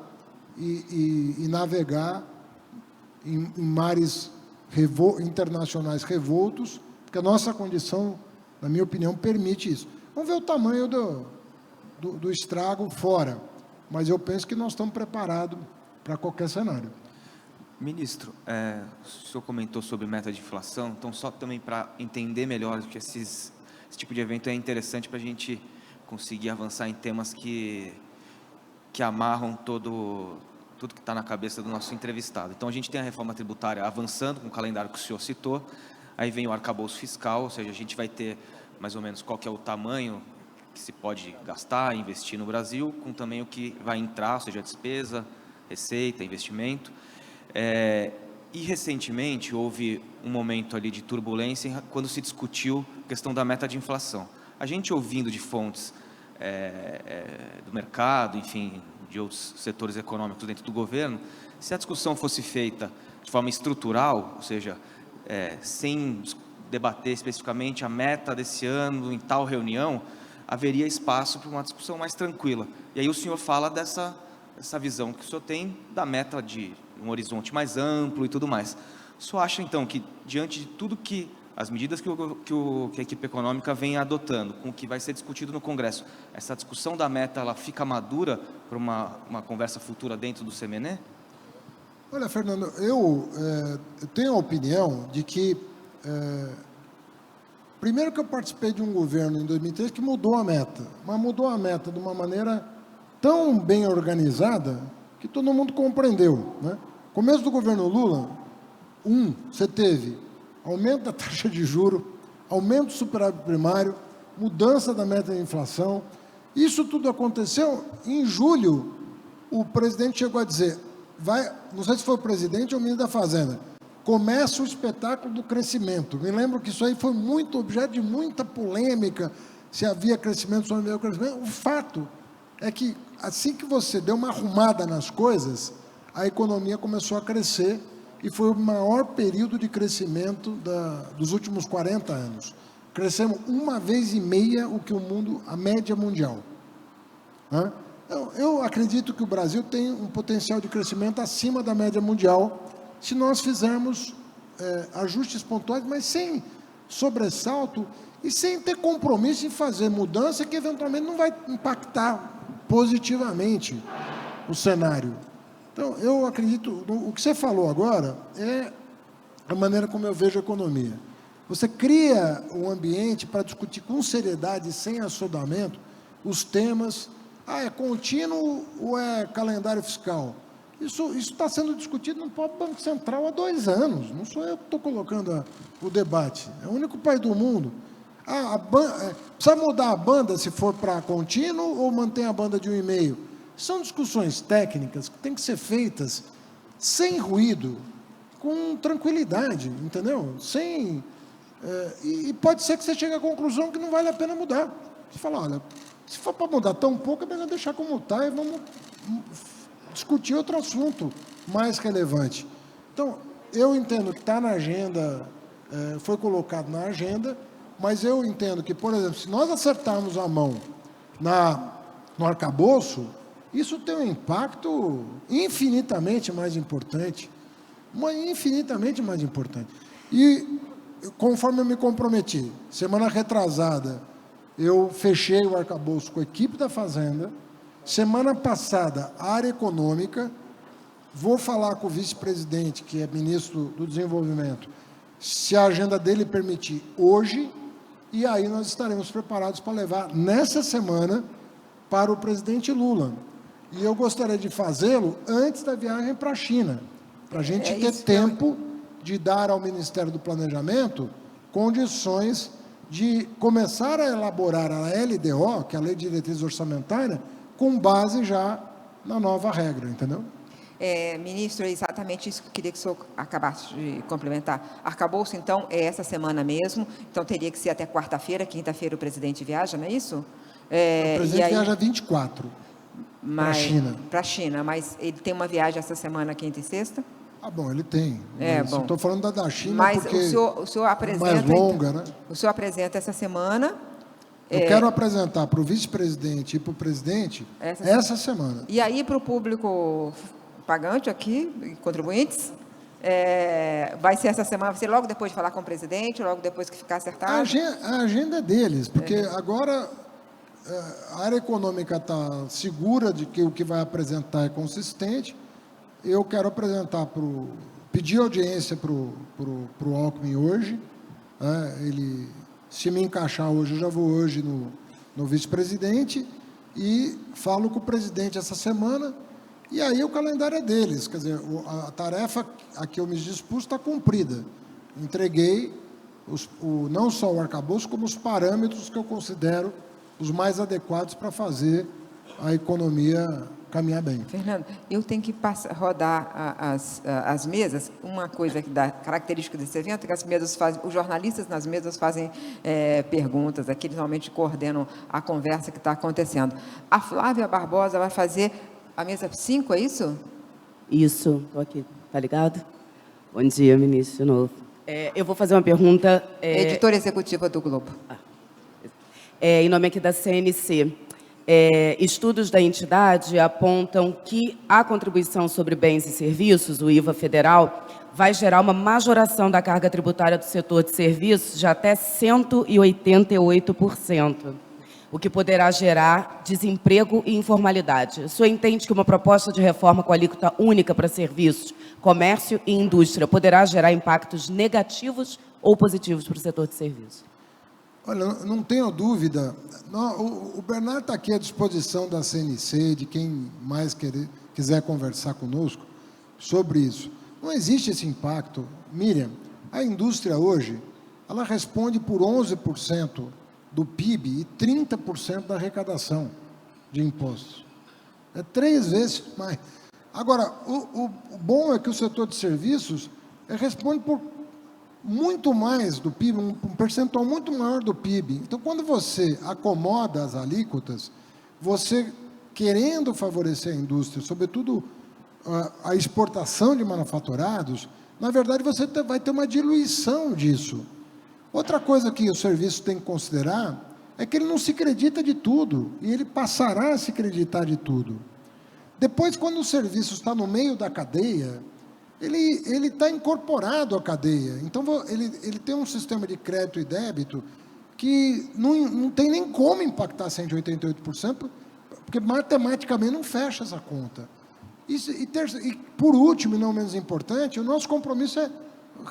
e navegar em mares internacionais revoltos, porque a nossa condição, na minha opinião, permite isso. Vamos ver o tamanho do estrago fora, mas eu penso que nós estamos preparados para qualquer cenário. Ministro, o senhor comentou sobre meta de inflação, então só também para entender melhor, que esse tipo de evento é interessante para a gente conseguir avançar em temas que amarram tudo que está na cabeça do nosso entrevistado. Então, a gente tem a reforma tributária avançando, com o calendário que o senhor citou, aí vem o arcabouço fiscal, ou seja, a gente vai ter mais ou menos qual que é o tamanho que se pode gastar, investir no Brasil, com também o que vai entrar, ou seja, despesa, receita, investimento. E recentemente houve um momento ali de turbulência quando se discutiu a questão da meta de inflação. A gente ouvindo de fontes do mercado, enfim, de outros setores econômicos dentro do governo, se a discussão fosse feita de forma estrutural, ou seja, sem debater especificamente a meta desse ano em tal reunião, haveria espaço para uma discussão mais tranquila. E aí o senhor fala dessa visão que o senhor tem da meta de um horizonte mais amplo e tudo mais. O senhor acha, então, que diante de tudo que as medidas que a equipe econômica vem adotando, com o que vai ser discutido no Congresso, essa discussão da meta ela fica madura para uma conversa futura dentro do CMNE? Olha, Fernando, eu tenho a opinião de que, primeiro que eu participei de um governo em 2003 que mudou a meta, mas mudou a meta de uma maneira tão bem organizada que todo mundo compreendeu, né? Começo do governo Lula, você teve aumento da taxa de juros, aumento do superávit primário, mudança da meta de inflação. Isso tudo aconteceu em julho. O presidente chegou a dizer, não sei se foi o presidente ou o ministro da Fazenda, começa o espetáculo do crescimento. Me lembro que isso aí foi muito objeto de muita polêmica, se havia crescimento, se não havia crescimento. O fato é que, assim que você deu uma arrumada nas coisas, a economia começou a crescer e foi o maior período de crescimento dos últimos 40 anos. crescemos 1,5 vezes o que a média mundial. Eu acredito que o Brasil tem um potencial de crescimento acima da média mundial, se nós fizermos ajustes pontuais, mas sem sobressalto e sem ter compromisso em fazer mudança que eventualmente não vai impactar positivamente o cenário. Então, eu acredito, o que você falou agora é a maneira como eu vejo a economia. Você cria um ambiente para discutir com seriedade, sem assodamento, os temas. É contínuo ou é calendário fiscal? Isso está sendo discutido no próprio Banco Central há 2 anos. Não sou eu que estou colocando o debate. É o único país do mundo. Precisa mudar a banda se for para contínuo ou mantém a banda de 1,5? São discussões técnicas que têm que ser feitas sem ruído, com tranquilidade, entendeu? E pode ser que você chegue à conclusão que não vale a pena mudar. Você fala, olha, se for para mudar tão pouco, é melhor deixar como está e vamos discutir outro assunto mais relevante. Então, eu entendo que está na agenda, foi colocado na agenda, mas eu entendo que, por exemplo, se nós acertarmos a mão no arcabouço, isso tem um impacto infinitamente mais importante. Infinitamente mais importante. E, conforme eu me comprometi, semana retrasada, eu fechei o arcabouço com a equipe da Fazenda. Semana passada, a área econômica. Vou falar com o vice-presidente, que é ministro do Desenvolvimento, se a agenda dele permitir hoje, e aí nós estaremos preparados para levar nessa semana para o presidente Lula. E eu gostaria de fazê-lo antes da viagem para a China, para a gente ter tempo de dar ao Ministério do Planejamento condições de começar a elaborar a LDO, que é a Lei de Diretriz Orçamentária, com base já na nova regra, entendeu? Ministro, é exatamente isso que eu queria que o senhor acabasse de complementar. Arcabouço, então, é essa semana mesmo, então teria que ser até quarta-feira, quinta-feira o presidente viaja, não é isso? O presidente viaja 24 para a China. Para a China, mas ele tem uma viagem essa semana, quinta e sexta? Bom, ele tem. Bom. Estou falando da China mas porque o senhor apresenta, é mais longa, então, né? O senhor apresenta essa semana. Eu quero apresentar para o vice-presidente e para o presidente essa semana. E aí, para o público pagante aqui, contribuintes, vai ser essa semana, vai ser logo depois de falar com o presidente, logo depois que ficar acertado? A agenda é deles, porque agora a área econômica está segura de que o que vai apresentar é consistente. Eu quero apresentar pedir audiência para o Alckmin hoje. Ele, se me encaixar hoje, eu já vou hoje no vice-presidente e falo com o presidente essa semana. E aí o calendário é deles, quer dizer, a tarefa a que eu me dispus está cumprida. Entreguei não só o arcabouço, como os parâmetros que eu considero os mais adequados para fazer a economia caminhar bem. Fernando, eu tenho que rodar as mesas. Uma coisa que dá característica desse evento é que as mesas os jornalistas nas mesas fazem perguntas, aqui eles normalmente coordenam a conversa que está acontecendo. A Flávia Barbosa vai fazer a mesa 5, é isso? Isso, estou aqui, tá ligado? Bom dia, ministro, de novo. Eu vou fazer uma pergunta... Editora executiva do Globo. Em nome aqui da CNC. Estudos da entidade apontam que a contribuição sobre bens e serviços, o IVA federal, vai gerar uma majoração da carga tributária do setor de serviços de até 188%, o que poderá gerar desemprego e informalidade. O senhor entende que uma proposta de reforma com alíquota única para serviços, comércio e indústria poderá gerar impactos negativos ou positivos para o setor de serviços? Olha, não tenho dúvida. O Bernardo está aqui à disposição da CNC, de quem mais quiser conversar conosco sobre isso. Não existe esse impacto. Miriam, a indústria hoje, ela responde por 11% do PIB e 30% da arrecadação de impostos. É 3 vezes mais. Agora, o bom é que o setor de serviços responde por muito mais do PIB, um percentual muito maior do PIB. Então, quando você acomoda as alíquotas, você, querendo favorecer a indústria, sobretudo a exportação de manufaturados, na verdade, você vai ter uma diluição disso. Outra coisa que o serviço tem que considerar é que ele não se acredita de tudo, e ele passará a se acreditar de tudo. Depois, quando o serviço está no meio da cadeia, ele está incorporado à cadeia. Então, ele tem um sistema de crédito e débito que não tem nem como impactar 188%, porque matematicamente não fecha essa conta. E por último, e não menos importante, o nosso compromisso é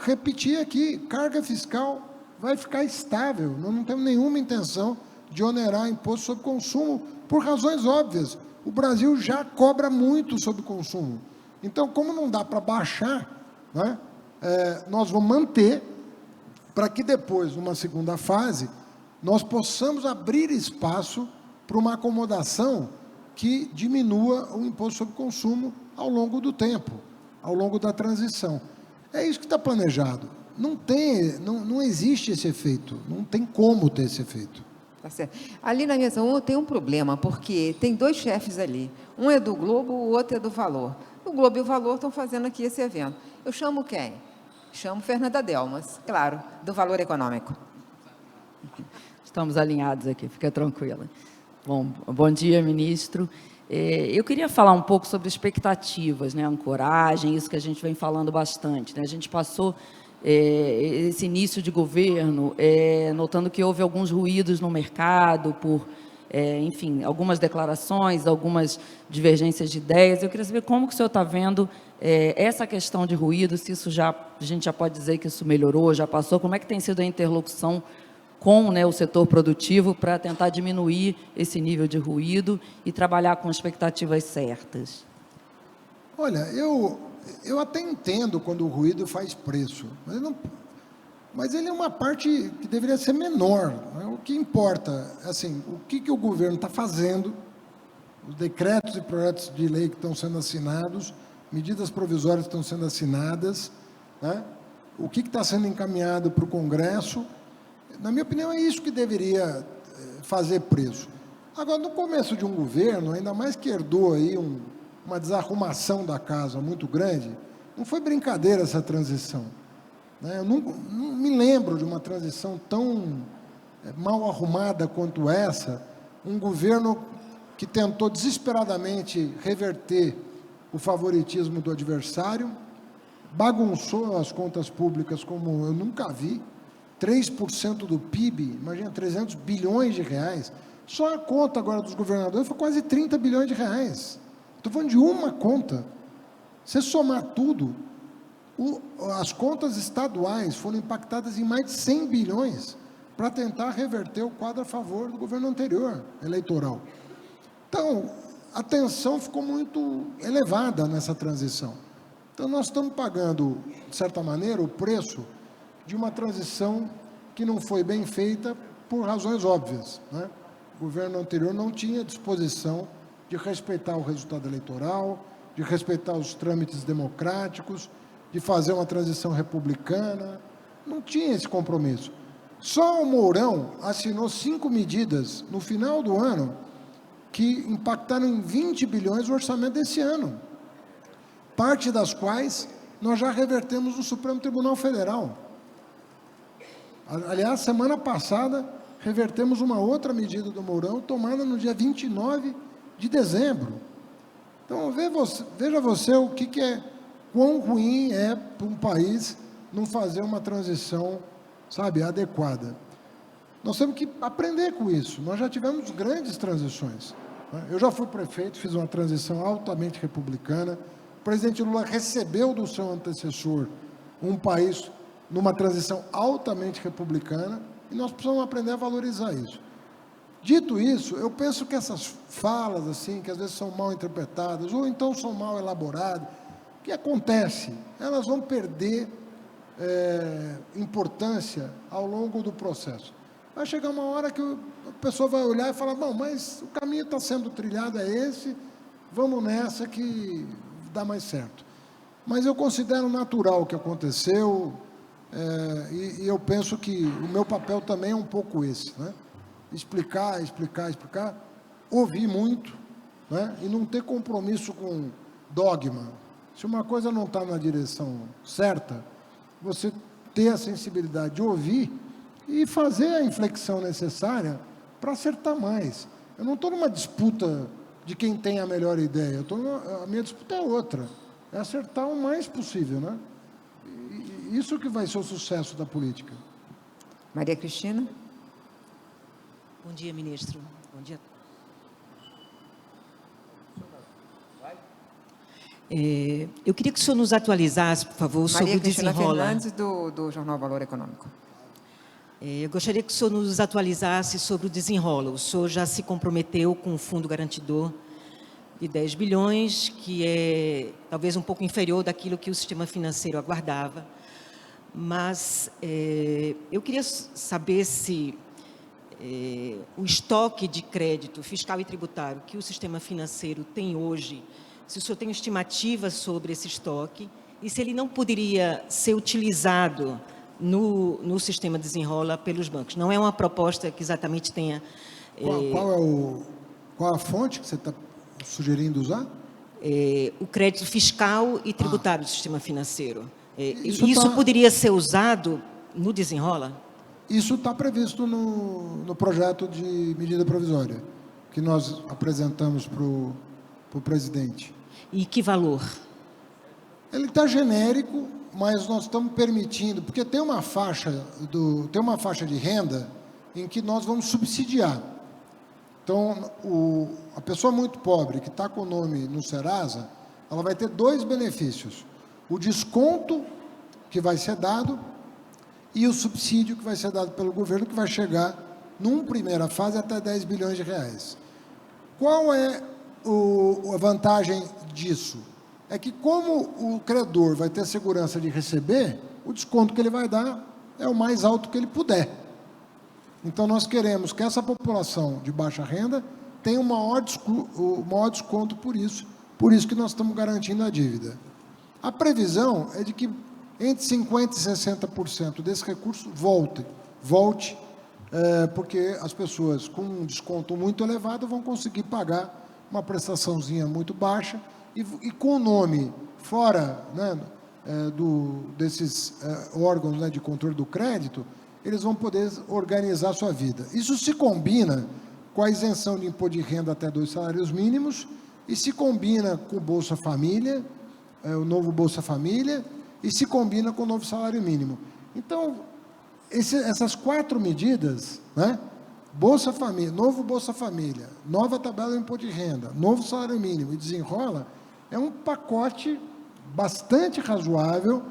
repetir aqui, carga fiscal vai ficar estável. Nós não temos nenhuma intenção de onerar imposto sobre consumo, por razões óbvias. O Brasil já cobra muito sobre consumo. Então, como não dá para baixar, né, nós vamos manter para que depois, numa segunda fase, nós possamos abrir espaço para uma acomodação que diminua o imposto sobre consumo ao longo do tempo, ao longo da transição. É isso que está planejado. Não existe esse efeito, não tem como ter esse efeito. Tá certo. Ali na mesa 1 tem um problema, porque tem 2 chefes ali. Um é do Globo, o outro é do Valor. O Globo e o Valor estão fazendo aqui esse evento. Eu chamo quem? Chamo Fernanda Delmas, claro, do Valor Econômico. Estamos alinhados aqui, fica tranquila. Bom dia, ministro. Eu queria falar um pouco sobre expectativas, né, ancoragem, isso que a gente vem falando bastante, né? A gente passou esse início de governo notando que houve alguns ruídos no mercado por, enfim, algumas declarações, algumas divergências de ideias. Eu queria saber como que o senhor está vendo essa questão de ruído, se isso a gente já pode dizer que isso melhorou, já passou, como é que tem sido a interlocução com, né, o setor produtivo para tentar diminuir esse nível de ruído e trabalhar com expectativas certas? Olha, eu até entendo quando o ruído faz preço, mas ele é uma parte que deveria ser menor, né? O que importa, assim, o que o governo está fazendo, os decretos e projetos de lei que estão sendo assinados, medidas provisórias que estão sendo assinadas, né? O que está sendo encaminhado para o Congresso. Na minha opinião, é isso que deveria fazer preço. Agora, no começo de um governo, ainda mais que herdou aí uma desarrumação da casa muito grande, não foi brincadeira essa transição, né? Eu não me lembro de uma transição tão mal arrumada quanto essa, um governo que tentou desesperadamente reverter o favoritismo do adversário, bagunçou as contas públicas como eu nunca vi, 3% do PIB, imagina, 300 bilhões de reais. Só a conta agora dos governadores foi quase 30 bilhões de reais. Estou falando de uma conta. Se somar tudo, as contas estaduais foram impactadas em mais de 100 bilhões para tentar reverter o quadro a favor do governo anterior, eleitoral. Então, a tensão ficou muito elevada nessa transição. Então, nós estamos pagando, de certa maneira, o preço de uma transição que não foi bem feita por razões óbvias, né? O governo anterior não tinha disposição de respeitar o resultado eleitoral, de respeitar os trâmites democráticos, de fazer uma transição republicana, não tinha esse compromisso. Só o Mourão assinou 5 medidas no final do ano que impactaram em 20 bilhões o orçamento desse ano, parte das quais nós já revertemos no Supremo Tribunal Federal. Aliás, semana passada, revertemos uma outra medida do Mourão, tomada no dia 29 de dezembro. Então, veja você o que quão ruim é para um país não fazer uma transição, sabe, adequada. Nós temos que aprender com isso. Nós já tivemos grandes transições, né? Eu já fui prefeito, fiz uma transição altamente republicana. O presidente Lula recebeu do seu antecessor um país numa transição altamente republicana, e nós precisamos aprender a valorizar isso. Dito isso, eu penso que essas falas, assim, que às vezes são mal interpretadas, ou então são mal elaboradas, o que acontece? Elas vão perder importância ao longo do processo. Vai chegar uma hora que a pessoa vai olhar e falar, bom, mas o caminho está sendo trilhado é esse, vamos nessa que dá mais certo. Mas eu considero natural o que aconteceu, e eu penso que o meu papel também é um pouco esse, né? Explicar, ouvir muito, né? E não ter compromisso com dogma. Se uma coisa não está na direção certa, você ter a sensibilidade de ouvir e fazer a inflexão necessária para acertar mais. Eu não estou numa disputa de quem tem a melhor ideia, a minha disputa é outra, é acertar o mais possível, né? E isso que vai ser o sucesso da política. Maria Cristina. Bom dia, ministro. Bom dia. Eu queria que o senhor nos atualizasse, por favor, sobre Maria o Cristina desenrola. Fernandes, do Jornal Valor Econômico. Eu gostaria que o senhor nos atualizasse sobre o desenrola. O senhor já se comprometeu com o fundo garantidor de 10 bilhões, que é talvez um pouco inferior daquilo que o sistema financeiro aguardava. Mas eu queria saber se o estoque de crédito fiscal e tributário que o sistema financeiro tem hoje, se o senhor tem estimativa sobre esse estoque e se ele não poderia ser utilizado no sistema desenrola pelos bancos. Não é uma proposta que exatamente tenha... Qual a fonte que você está sugerindo usar? O crédito fiscal e tributário do sistema financeiro. Isso poderia ser usado no desenrola? Isso está previsto no projeto de medida provisória que nós apresentamos para o presidente. E que valor? Ele está genérico, mas nós estamos permitindo, porque tem uma faixa de renda em que nós vamos subsidiar. Então, a pessoa muito pobre que está com o nome no Serasa, ela vai ter 2 benefícios: o desconto que vai ser dado e o subsídio que vai ser dado pelo governo, que vai chegar, numa primeira fase, até 10 bilhões de reais. Qual é a vantagem disso? É que, como o credor vai ter segurança de receber, o desconto que ele vai dar é o mais alto que ele puder. Então, nós queremos que essa população de baixa renda tenha o maior desconto por isso que nós estamos garantindo a dívida. A previsão é de que entre 50% e 60% desse recurso volte, porque as pessoas com um desconto muito elevado vão conseguir pagar uma prestaçãozinha muito baixa e com o nome fora, né, desses órgãos, né, de controle do crédito, eles vão poder organizar a sua vida. Isso se combina com a isenção de imposto de renda até 2 salários mínimos e se combina com o Bolsa Família, o novo Bolsa Família, e se combina com o novo salário mínimo. Então, essas 4 medidas, né, Bolsa Família, novo Bolsa Família, nova tabela do imposto de renda, novo salário mínimo e desenrola, é um pacote bastante razoável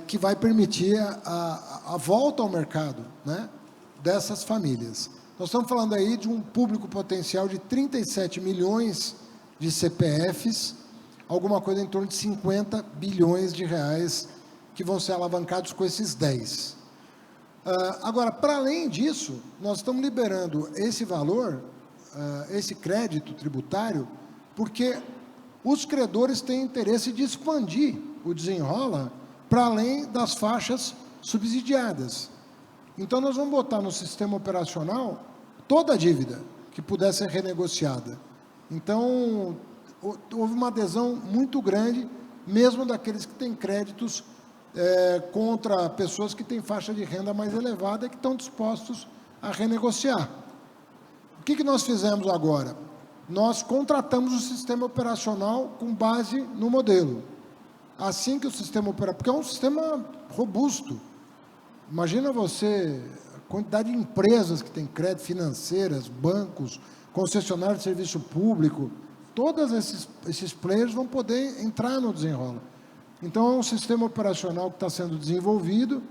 que vai permitir a volta ao mercado, né, dessas famílias. Nós estamos falando aí de um público potencial de 37 milhões de CPFs, alguma coisa em torno de 50 bilhões de reais que vão ser alavancados com esses 10. Agora, para além disso, nós estamos liberando esse valor, esse crédito tributário, porque os credores têm interesse de expandir o desenrola para além das faixas subsidiadas. Então, nós vamos botar no sistema operacional toda a dívida que puder ser renegociada. Então, houve uma adesão muito grande, mesmo daqueles que têm créditos contra pessoas que têm faixa de renda mais elevada e que estão dispostos a renegociar. O que nós fizemos agora? Nós contratamos o sistema operacional com base no modelo. Assim que o sistema operacional... Porque é um sistema robusto. Imagina você, a quantidade de empresas que têm crédito, financeiras, bancos, concessionários de serviço público, todos esses players vão poder entrar no desenrola. Então, é um sistema operacional que está sendo desenvolvido.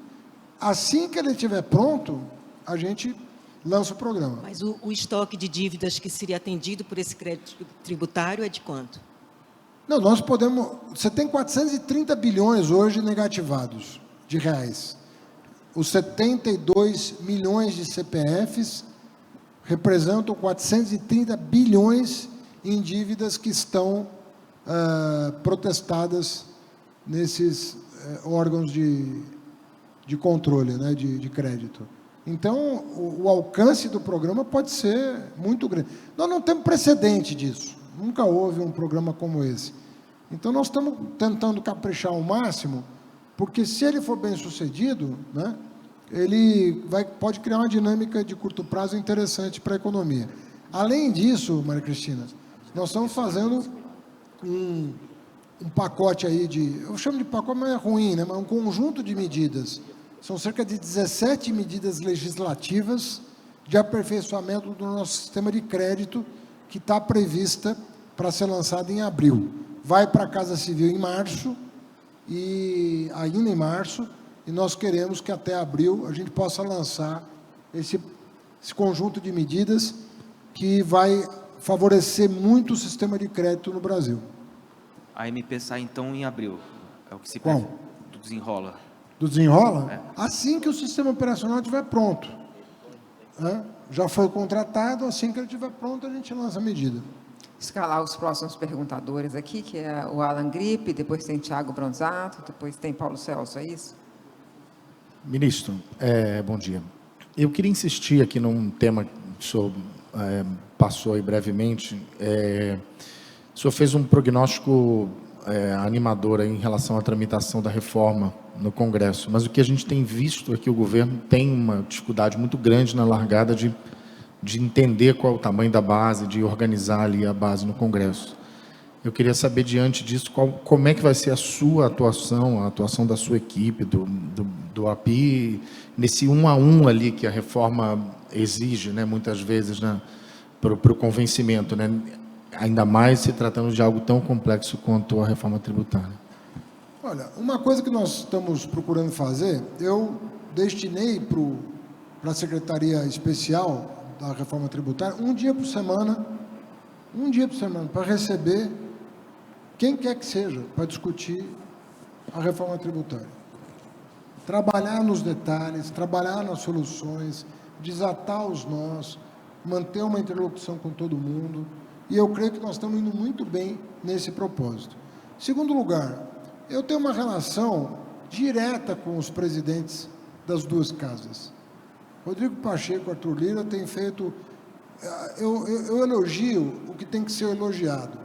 Assim que ele estiver pronto, a gente lança o programa. Mas o estoque de dívidas que seria atendido por esse crédito tributário é de quanto? Não, nós podemos... Você tem 430 bilhões hoje negativados de reais. Os 72 milhões de CPFs representam 430 bilhões em dívidas que estão protestadas nesses órgãos de controle, né, de crédito. Então, o alcance do programa pode ser muito grande. Nós não temos precedente disso. Nunca houve um programa como esse. Então, nós estamos tentando caprichar ao máximo, porque se ele for bem sucedido, né, ele pode criar uma dinâmica de curto prazo interessante para a economia. Além disso, Maria Cristina, nós estamos fazendo um pacote aí eu chamo de pacote, mas é ruim, né? Mas um conjunto de medidas. São cerca de 17 medidas legislativas de aperfeiçoamento do nosso sistema de crédito, que está prevista para ser lançada em abril. Vai para a Casa Civil em março, e ainda em março, e nós queremos que até abril a gente possa lançar esse conjunto de medidas que vai favorecer muito o sistema de crédito no Brasil. A MP sai, então, em abril. É o que se Qual? do Desenrola. Do Desenrola? É. Assim que o sistema operacional estiver pronto. Já foi contratado, assim que ele estiver pronto, a gente lança a medida. Escalar os próximos perguntadores aqui, que é o Alan Gripe, depois tem Tiago Bronzato, depois tem Paulo Celso, é isso? Ministro, bom dia. Eu queria insistir aqui num tema que o senhor passou aí brevemente. O senhor fez um prognóstico animador aí em relação à tramitação da reforma no Congresso, mas o que a gente tem visto é que o governo tem uma dificuldade muito grande na largada de entender qual é o tamanho da base, de organizar ali a base no Congresso. Eu queria saber, diante disso, como é que vai ser a sua atuação, a atuação da sua equipe, do API, nesse 1 a 1 ali que a reforma exige, né, muitas vezes, né, para o convencimento, né, ainda mais se tratando de algo tão complexo quanto a reforma tributária. Olha, uma coisa que nós estamos procurando fazer, eu destinei para a Secretaria Especial da Reforma Tributária um dia por semana, para receber quem quer que seja, para discutir a reforma tributária. Trabalhar nos detalhes, trabalhar nas soluções, desatar os nós, manter uma interlocução com todo mundo, e eu creio que nós estamos indo muito bem nesse propósito. Segundo lugar, eu tenho uma relação direta com os presidentes das duas casas. Rodrigo Pacheco e Arthur Lira têm feito... Eu elogio o que tem que ser elogiado.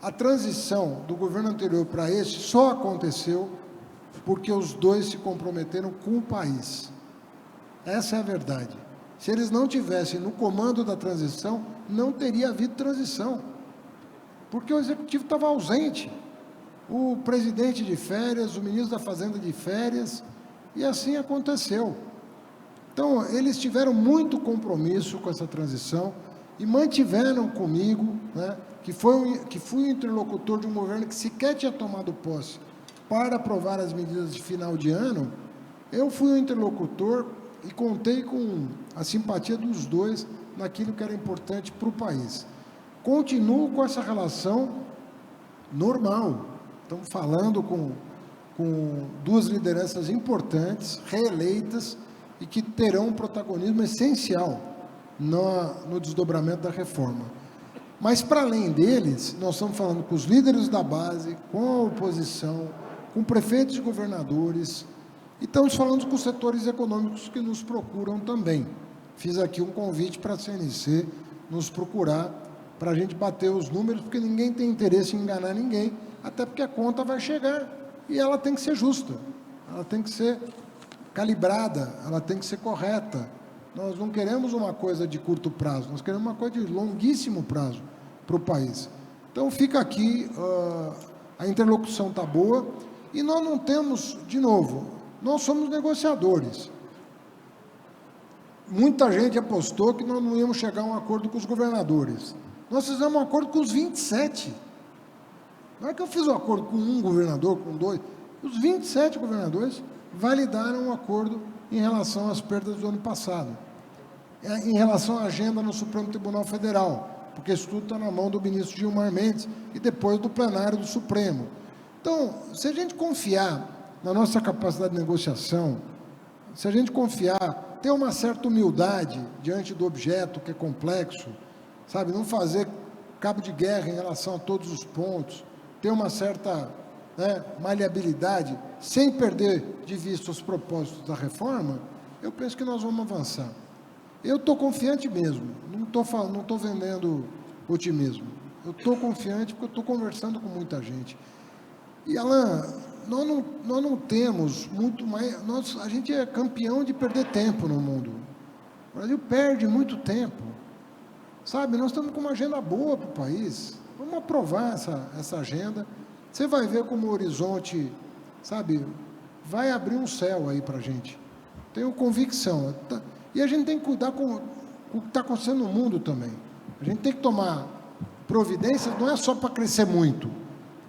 A transição do governo anterior para esse só aconteceu porque os dois se comprometeram com o país. Essa é a verdade. Se eles não tivessem no comando da transição, não teria havido transição. Porque o executivo estava ausente. O presidente de férias, o ministro da Fazenda de férias, e assim aconteceu. Então, eles tiveram muito compromisso com essa transição e mantiveram comigo, né, que fui o interlocutor de um governo que sequer tinha tomado posse para aprovar as medidas de final de ano. Eu fui o interlocutor e contei com a simpatia dos dois naquilo que era importante para o país. Continuo com essa relação normal. Estamos falando com duas lideranças importantes, reeleitas, e que terão um protagonismo essencial no desdobramento da reforma. Mas, para além deles, nós estamos falando com os líderes da base, com a oposição, com prefeitos e governadores, e estamos falando com os setores econômicos que nos procuram também. Fiz aqui um convite para a CNC nos procurar, para a gente bater os números, porque ninguém tem interesse em enganar ninguém, até porque a conta vai chegar e ela tem que ser justa, ela tem que ser calibrada, ela tem que ser correta. Nós não queremos uma coisa de curto prazo, nós queremos uma coisa de longuíssimo prazo para o país. Então, fica aqui, a interlocução está boa, e nós não temos, de novo, nós somos negociadores. Muita gente apostou que nós não íamos chegar a um acordo com os governadores. Nós fizemos um acordo com os 27. Não é que eu fiz um acordo com um governador, com dois. Os 27 governadores validaram um acordo em relação às perdas do ano passado, em relação à agenda no Supremo Tribunal Federal, porque isso tudo está na mão do ministro Gilmar Mendes e depois do plenário do Supremo. Então, se a gente confiar na nossa capacidade de negociação, se a gente confiar, ter uma certa humildade diante do objeto que é complexo, sabe, não fazer cabo de guerra em relação a todos os pontos, ter uma certa maleabilidade, sem perder de vista os propósitos da reforma, eu penso que nós vamos avançar. Eu estou confiante mesmo, não estou vendendo otimismo. Eu estou confiante porque eu estou conversando com muita gente. E, Alain, nós não temos muito mais... a gente é campeão de perder tempo no mundo. O Brasil perde muito tempo. Sabe, nós estamos com uma agenda boa para o país. Vamos aprovar essa agenda. Você vai ver como o horizonte, sabe, vai abrir um céu aí para a gente. Tenho convicção. E a gente tem que cuidar com o que está acontecendo no mundo também. A gente tem que tomar providências, não é só para crescer muito,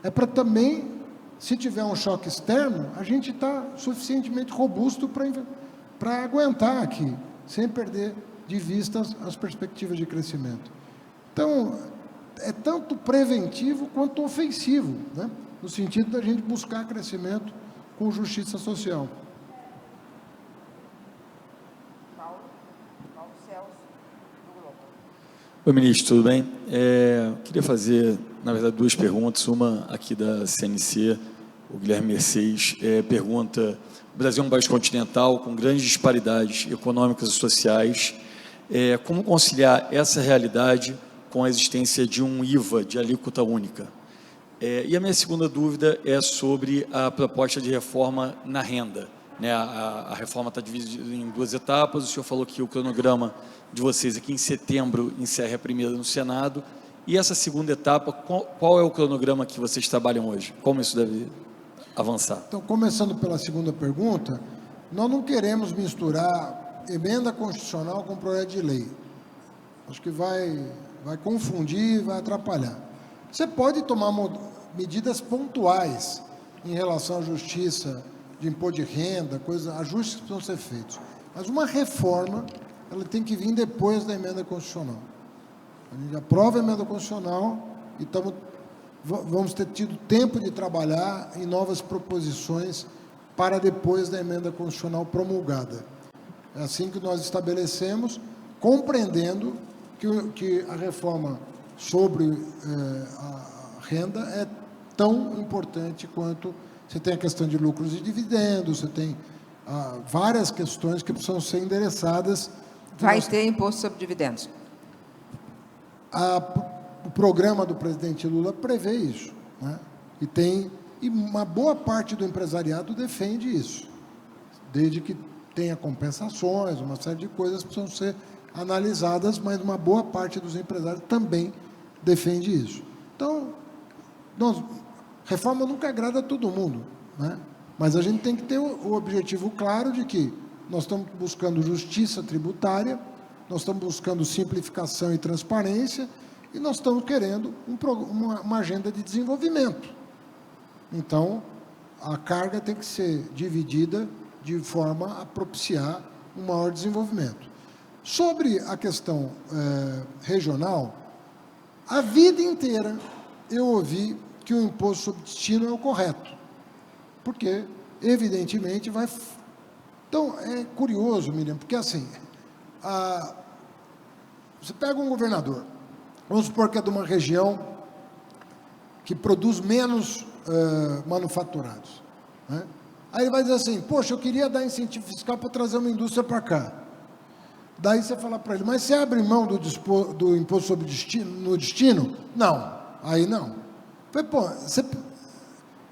é para também, se tiver um choque externo, a gente está suficientemente robusto para aguentar aqui, sem perder de vista as perspectivas de crescimento. Então, é tanto preventivo quanto ofensivo, né? No sentido da gente buscar crescimento com justiça social. Oi, ministro, tudo bem? Queria fazer, na verdade, duas perguntas. Uma aqui da CNC, o Guilherme Mercedes, pergunta: o Brasil é um país continental com grandes disparidades econômicas e sociais. Como conciliar essa realidade com a existência de um IVA de alíquota única? E a minha segunda dúvida é sobre a proposta de reforma na renda. Né, a reforma está dividida em duas etapas. O senhor falou que o cronograma de vocês aqui em setembro encerra a primeira no Senado. E essa segunda etapa, qual é o cronograma que vocês trabalham hoje? Como isso deve avançar? Então, começando pela segunda pergunta, nós não queremos misturar emenda constitucional com projeto de lei. Acho que vai confundir, vai atrapalhar. Você pode tomar medidas pontuais em relação à justiça, de imposto de renda, ajustes que precisam ser feitos. Mas uma reforma, ela tem que vir depois da emenda constitucional. A gente aprova a emenda constitucional e vamos ter tido tempo de trabalhar em novas proposições para depois da emenda constitucional promulgada. É assim que nós estabelecemos, compreendendo que a reforma sobre a renda é tão importante quanto... Você tem a questão de lucros e dividendos, você tem várias questões que precisam ser endereçadas. Vai ter imposto sobre dividendos? O programa do presidente Lula prevê isso, né? E uma boa parte do empresariado defende isso, desde que tenha compensações, uma série de coisas precisam ser analisadas, mas uma boa parte dos empresários também defende isso. Então, reforma nunca agrada a todo mundo, né? Mas a gente tem que ter o objetivo claro de que nós estamos buscando justiça tributária, nós estamos buscando simplificação e transparência, e nós estamos querendo uma agenda de desenvolvimento. Então, a carga tem que ser dividida de forma a propiciar um maior desenvolvimento. Sobre a questão regional, a vida inteira eu ouvi que o imposto sobre destino é o correto, porque, evidentemente, vai... Então, é curioso, Miriam, porque, assim, você pega um governador, vamos supor que é de uma região que produz menos manufaturados, né? Aí ele vai dizer assim, poxa, eu queria dar incentivo fiscal para trazer uma indústria para cá. Daí você fala para ele, mas você abre mão do imposto sobre no destino? Não, aí não. Pô,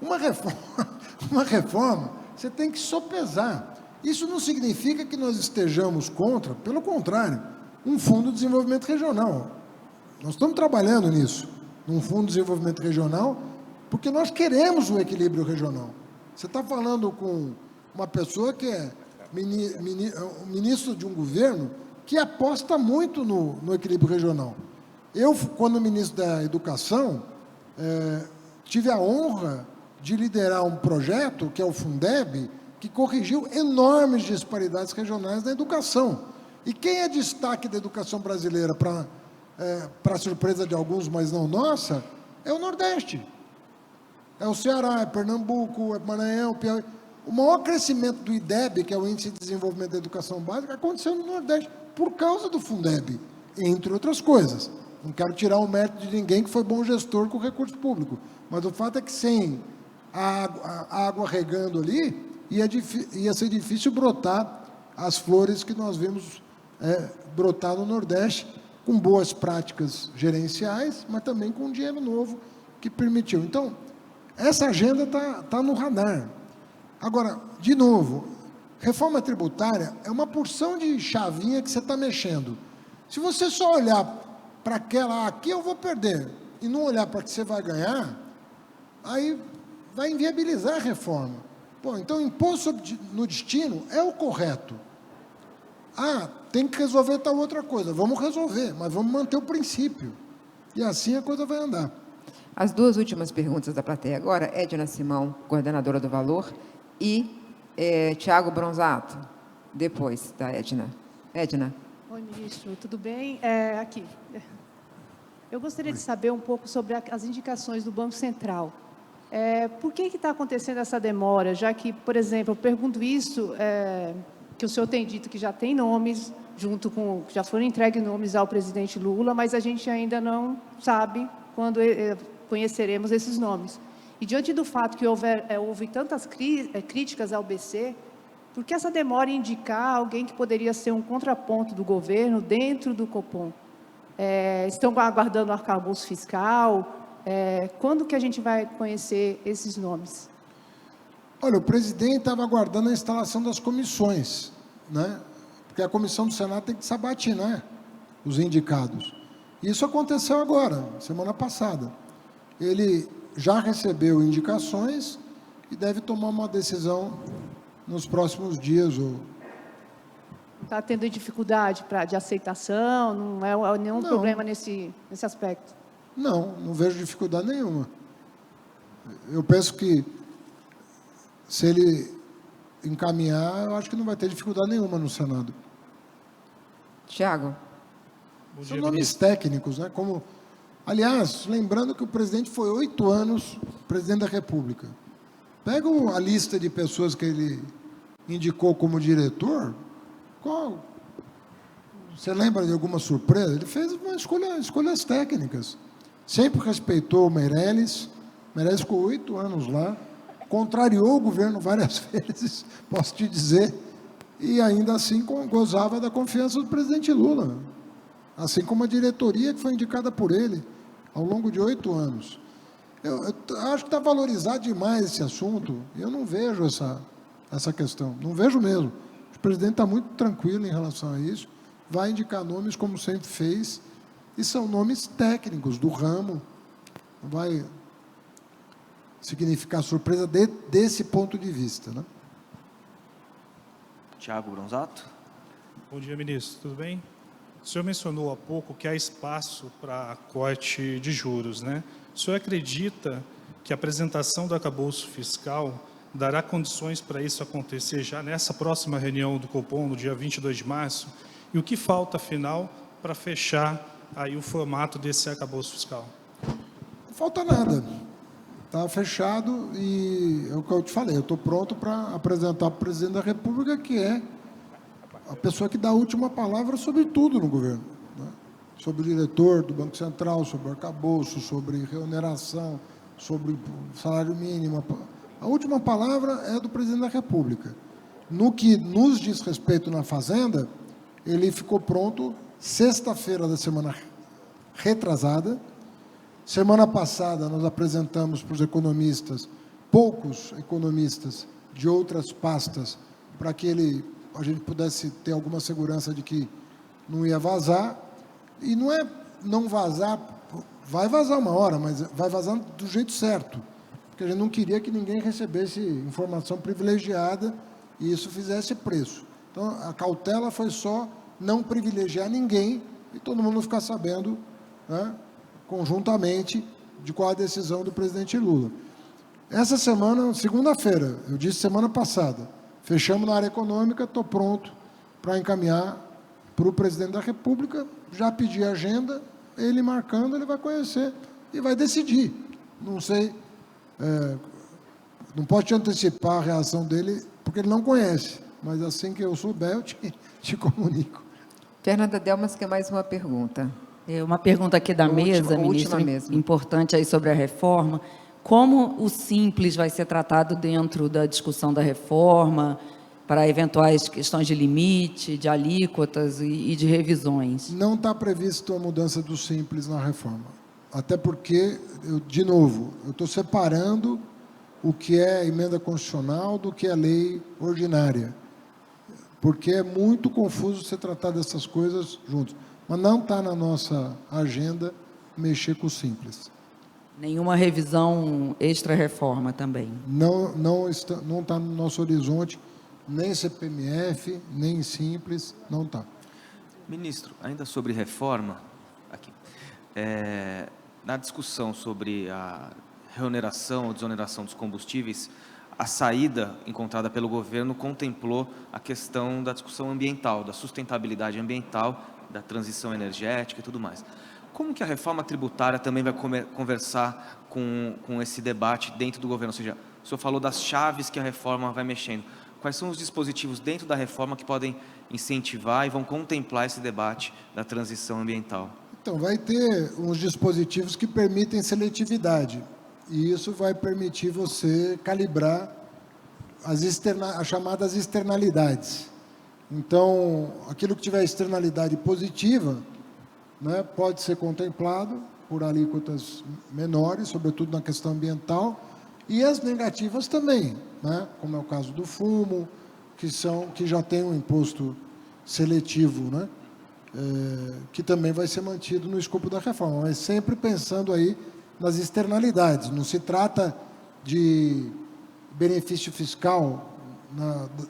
uma reforma, você tem que sopesar. Isso não significa que nós estejamos contra, pelo contrário, um fundo de desenvolvimento regional. Nós estamos trabalhando nisso, num fundo de desenvolvimento regional, porque nós queremos o equilíbrio regional. Você está falando com uma pessoa que é ministro de um governo que aposta muito no equilíbrio regional. Eu, quando ministro da Educação, tive a honra de liderar um projeto, que é o Fundeb, que corrigiu enormes disparidades regionais na educação. E quem é destaque da educação brasileira, para surpresa de alguns, mas não nossa, é o Nordeste. É o Ceará, é Pernambuco, é Maranhão, Piauí. O maior crescimento do IDEB, que é o Índice de Desenvolvimento da Educação Básica, aconteceu no Nordeste, por causa do Fundeb, entre outras coisas. Não quero tirar o mérito de ninguém que foi bom gestor com o recurso público, mas o fato é que sem a água regando ali, ia ser difícil brotar as flores que nós vimos brotar no Nordeste, com boas práticas gerenciais, mas também com dinheiro novo que permitiu. Então, Essa agenda tá no radar. Agora, de novo, reforma tributária é uma porção de chavinha que você está mexendo. Se você só olhar para aquela, aqui eu vou perder, e não olhar para que você vai ganhar, aí vai inviabilizar a reforma. Pô, então, imposto no destino é o correto. Ah, tem que resolver tal outra coisa. Vamos resolver, mas vamos manter o princípio. E assim a coisa vai andar. As duas últimas perguntas da plateia agora, Edna Simão, coordenadora do Valor, e Tiago Bronzato, depois da Edna. Edna. Oi, ministro, tudo bem? Aqui. Eu gostaria de saber um pouco sobre as indicações do Banco Central. Por que está acontecendo essa demora? Já que, por exemplo, eu pergunto isso, que o senhor tem dito que já tem nomes, já foram entregues nomes ao presidente Lula, mas a gente ainda não sabe quando conheceremos esses nomes. E diante do fato que houve tantas críticas ao BC, por que essa demora em indicar alguém que poderia ser um contraponto do governo dentro do Copom? Estão aguardando o arcabouço fiscal? Quando que a gente vai conhecer esses nomes? Olha, o presidente estava aguardando a instalação das comissões, né? Porque a comissão do Senado tem que sabatinar os indicados. Isso aconteceu agora, semana passada. Ele já recebeu indicações e deve tomar uma decisão nos próximos dias. Está tendo dificuldade de aceitação? Não é nenhum problema nesse aspecto? Não vejo dificuldade nenhuma. Eu penso que, se ele encaminhar, eu acho que não vai ter dificuldade nenhuma no Senado. Tiago. São nomes técnicos, né? Como, aliás, lembrando que o presidente foi 8 anos presidente da República. Pega a lista de pessoas que ele indicou como diretor. Você lembra de alguma surpresa? Ele fez escolhas técnicas. Sempre respeitou o Meirelles. Meirelles ficou 8 anos lá. Contrariou o governo várias vezes, posso te dizer. E ainda assim gozava da confiança do presidente Lula. Assim como a diretoria que foi indicada por ele ao longo de 8 anos. Eu acho que está valorizado demais esse assunto. Eu não vejo essa questão. Não vejo mesmo. O presidente está muito tranquilo em relação a isso. Vai indicar nomes como sempre fez. E são nomes técnicos do ramo. Não vai significar surpresa desse ponto de vista, né? Tiago Bronzato. Bom dia, ministro. Tudo bem? O senhor mencionou há pouco que há espaço para corte de juros, né? O senhor acredita que a apresentação do arcabouço fiscal dará condições para isso acontecer já nessa próxima reunião do Copom, no dia 22 de março? E o que falta, afinal, para fechar aí o formato desse arcabouço fiscal? Não falta nada. Está fechado e é o que eu te falei. Eu estou pronto para apresentar para o presidente da República, que é a pessoa que dá a última palavra sobre tudo no governo, né? Sobre o diretor do Banco Central, sobre o arcabouço, sobre remuneração, sobre o salário mínimo. A última palavra é do presidente da República. No que nos diz respeito na Fazenda, ele ficou pronto sexta-feira da semana retrasada. Semana passada, nós apresentamos para os economistas, poucos economistas de outras pastas, para que a gente pudesse ter alguma segurança de que não ia vazar. E não é não vazar, vai vazar uma hora, mas vai vazar do jeito certo. Porque a gente não queria que ninguém recebesse informação privilegiada e isso fizesse preço. Então, a cautela foi só não privilegiar ninguém e todo mundo ficar sabendo, né, conjuntamente, de qual a decisão do presidente Lula. Essa semana, segunda-feira, eu disse semana passada, fechamos na área econômica, estou pronto para encaminhar para o presidente da República, já pedi a agenda, ele marcando, ele vai conhecer e vai decidir. Não sei, não posso te antecipar a reação dele, porque ele não conhece, mas assim que eu souber, eu te comunico. Fernanda Delmas quer mais uma pergunta. Uma pergunta aqui da mesa, ministro, importante aí sobre a reforma. Como o Simples vai ser tratado dentro da discussão da reforma, para eventuais questões de limite, de alíquotas e de revisões? Não está previsto a mudança do Simples na reforma. Até porque, de novo, eu estou separando o que é emenda constitucional do que é lei ordinária, porque é muito confuso você tratar dessas coisas juntos. Mas não está na nossa agenda mexer com o Simples. Nenhuma revisão extra-reforma também? Não está no nosso horizonte, nem CPMF, nem Simples, não está. Ministro, ainda sobre reforma, aqui, na discussão sobre a reoneração ou desoneração dos combustíveis, a saída encontrada pelo governo contemplou a questão da discussão ambiental, da sustentabilidade ambiental, da transição energética e tudo mais. Como que a reforma tributária também vai conversar com esse debate dentro do governo? Ou seja, o senhor falou das chaves que a reforma vai mexendo. Quais são os dispositivos dentro da reforma que podem incentivar e vão contemplar esse debate da transição ambiental? Então, vai ter uns dispositivos que permitem seletividade. E isso vai permitir você calibrar as chamadas externalidades. Então, aquilo que tiver externalidade positiva, né, pode ser contemplado por alíquotas menores, sobretudo na questão ambiental, e as negativas também, né, como é o caso do fumo, que já tem um imposto seletivo, né, que também vai ser mantido no escopo da reforma, mas sempre pensando aí nas externalidades. Não se trata de benefício fiscal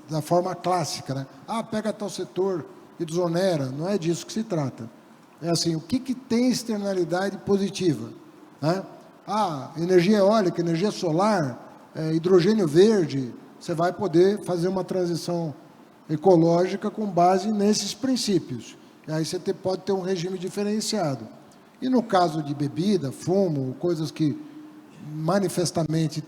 da forma clássica, né? Pega tal setor e desonera. Não é disso que se trata. É assim, o que tem externalidade positiva, né? Energia eólica, energia solar, hidrogênio verde, você vai poder fazer uma transição ecológica com base nesses princípios. E aí você pode ter um regime diferenciado. E no caso de bebida, fumo, coisas que manifestamente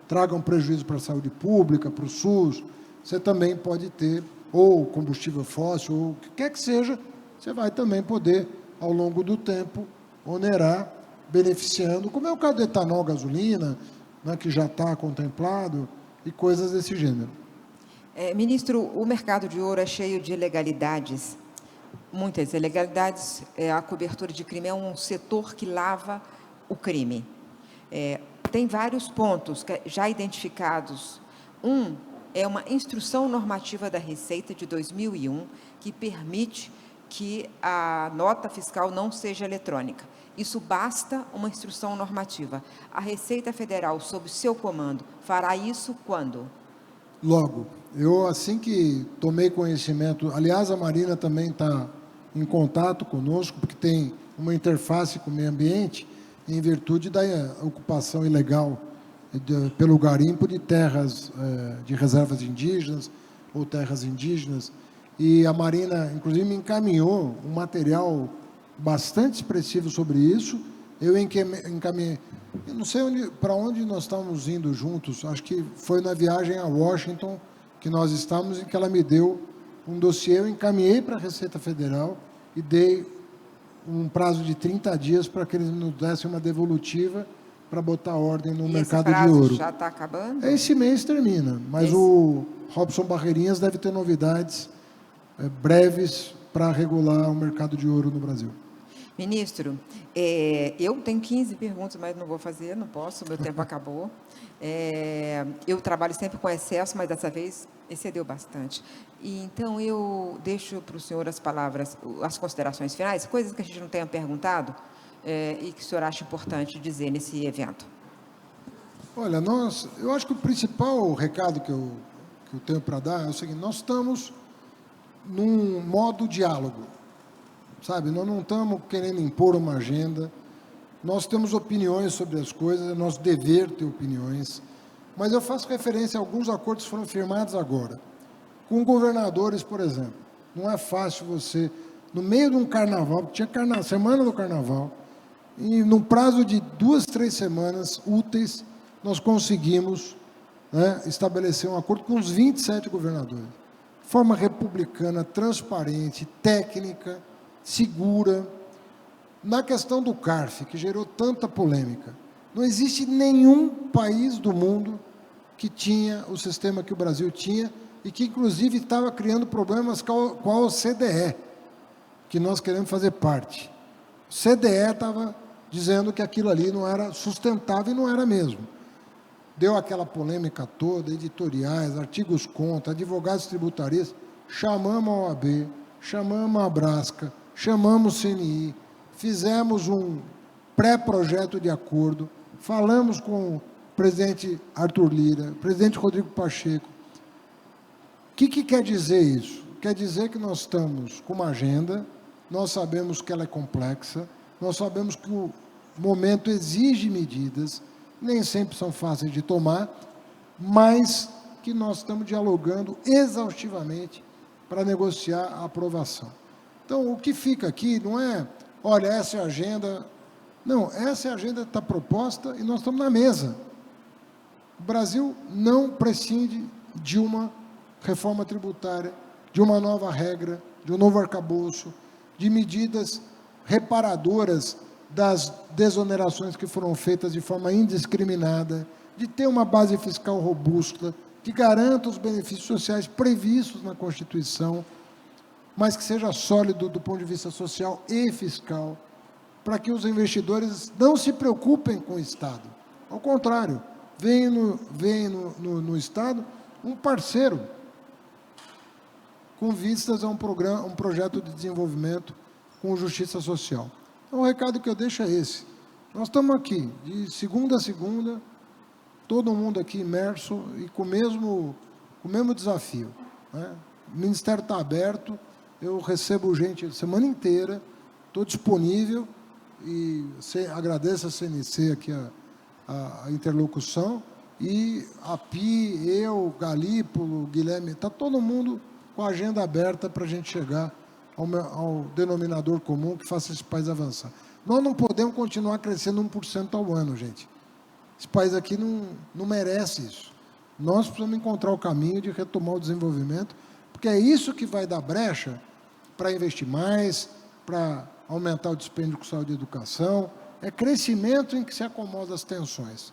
tragam prejuízo para a saúde pública, para o SUS, você também pode ter, ou combustível fóssil, ou o que quer que seja, você vai também poder, ao longo do tempo, onerar, beneficiando, como é o caso do etanol, gasolina, né, que já está contemplado, e coisas desse gênero. Ministro, o mercado de ouro é cheio de ilegalidades. Muitas ilegalidades, a cobertura de crime é um setor que lava o crime. Tem vários pontos já identificados. É uma instrução normativa da Receita de 2001 que permite que a nota fiscal não seja eletrônica. Isso basta uma instrução normativa. A Receita Federal, sob seu comando, fará isso quando? Logo. Eu, assim que tomei conhecimento, aliás, a Marina também está em contato conosco, porque tem uma interface com o meio ambiente, em virtude da ocupação ilegal pelo garimpo de terras de reservas indígenas ou terras indígenas. E a Marina, inclusive, me encaminhou um material bastante expressivo sobre isso. Eu encaminhei, eu não sei para onde nós estávamos indo juntos, acho que foi na viagem a Washington que nós estávamos, em que ela me deu um dossiê, eu encaminhei para a Receita Federal e dei um prazo de 30 dias para que eles nos dessem uma devolutiva para botar ordem no mercado de ouro. Já está acabando? Esse mês termina, mas o Robson Barreirinhas deve ter novidades breves para regular o mercado de ouro no Brasil. Ministro, eu tenho 15 perguntas, mas não vou fazer, não posso, meu tempo acabou. Eu trabalho sempre com excesso, mas dessa vez excedeu bastante. E, então, eu deixo para o senhor as palavras, as considerações finais, coisas que a gente não tenha perguntado e que o senhor acha importante dizer nesse evento. Olha, eu acho que o principal recado que eu tenho para dar é o seguinte: nós estamos num modo diálogo, sabe? Nós não estamos querendo impor uma agenda, nós temos opiniões sobre as coisas, é nosso dever ter opiniões, mas eu faço referência a alguns acordos que foram firmados agora, com governadores, por exemplo. Não é fácil você, no meio de um carnaval, tinha semana do carnaval, e num prazo de 2, 3 semanas úteis, nós conseguimos, né, estabelecer um acordo com os 27 governadores. De forma republicana, transparente, técnica, segura. Na questão do CARF, que gerou tanta polêmica, não existe nenhum país do mundo que tinha o sistema que o Brasil tinha e que, inclusive, estava criando problemas com a OCDE, que nós queremos fazer parte. O CDE estava dizendo que aquilo ali não era sustentável e não era mesmo. Deu aquela polêmica toda, editoriais, artigos contra, advogados tributaristas, chamamos a OAB, chamamos a Abrasca, chamamos o CNI, fizemos um pré-projeto de acordo, falamos com o presidente Arthur Lira, presidente Rodrigo Pacheco. O que quer dizer isso? Quer dizer que nós estamos com uma agenda, nós sabemos que ela é complexa, nós sabemos que o momento exige medidas, nem sempre são fáceis de tomar, mas que nós estamos dialogando exaustivamente para negociar a aprovação. Então, o que fica aqui não é, olha, essa é a agenda. Não, essa é a agenda que está proposta e nós estamos na mesa. O Brasil não prescinde de uma reforma tributária, de uma nova regra, de um novo arcabouço, de medidas reparadoras das desonerações que foram feitas de forma indiscriminada, de ter uma base fiscal robusta, que garanta os benefícios sociais previstos na Constituição, mas que seja sólido do ponto de vista social e fiscal, para que os investidores não se preocupem com o Estado. Ao contrário, veem no Estado um parceiro, com vistas a um projeto de desenvolvimento com justiça social. Então, o recado que eu deixo é esse. Nós estamos aqui, de segunda a segunda, todo mundo aqui imerso e com o mesmo desafio, né? O Ministério está aberto, eu recebo gente a semana inteira, estou disponível e agradeço a CNC aqui a interlocução, e a PI, eu, Galípolo, Guilherme, está todo mundo com a agenda aberta para a gente chegar ao denominador comum que faça esse país avançar. Nós não podemos continuar crescendo 1% ao ano, gente. Esse país aqui não merece isso. Nós precisamos encontrar o caminho de retomar o desenvolvimento, porque é isso que vai dar brecha para investir mais, para aumentar o dispêndio com saúde e educação. É crescimento em que se acomoda as tensões.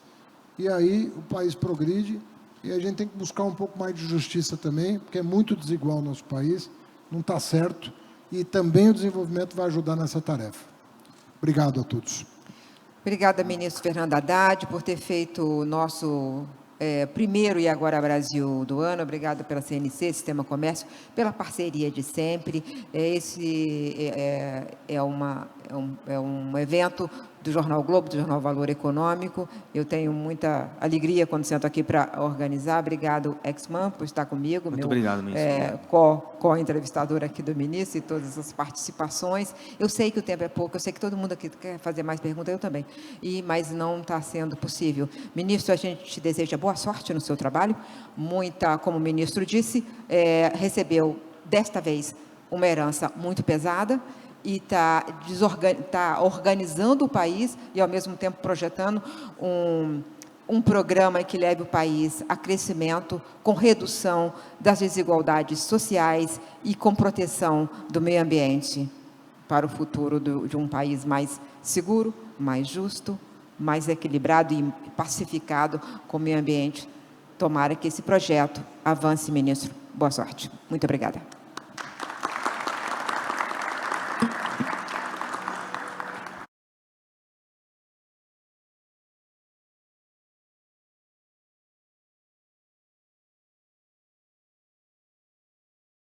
E aí o país progride, e a gente tem que buscar um pouco mais de justiça também, porque é muito desigual o nosso país, não está certo, e também o desenvolvimento vai ajudar nessa tarefa. Obrigado a todos. Obrigada, ministro Fernando Haddad, por ter feito o nosso primeiro E Agora Brasil do ano. Obrigada pela CNC, Sistema Comércio, pela parceria de sempre. Esse é um evento do Jornal Globo, do Jornal Valor Econômico. Eu tenho muita alegria quando sento aqui para organizar. Obrigado, Exman, por estar comigo. Muito obrigado, ministro. Co-entrevistador aqui do ministro e todas as participações. Eu sei que o tempo é pouco, eu sei que todo mundo aqui quer fazer mais perguntas, eu também, mas não está sendo possível. Ministro, a gente te deseja boa sorte no seu trabalho. Como o ministro disse, recebeu, desta vez, uma herança muito pesada, e está organizando o país e, ao mesmo tempo, projetando um programa que leve o país a crescimento, com redução das desigualdades sociais e com proteção do meio ambiente para o futuro de um país mais seguro, mais justo, mais equilibrado e pacificado com o meio ambiente. Tomara que esse projeto avance, ministro. Boa sorte. Muito obrigada.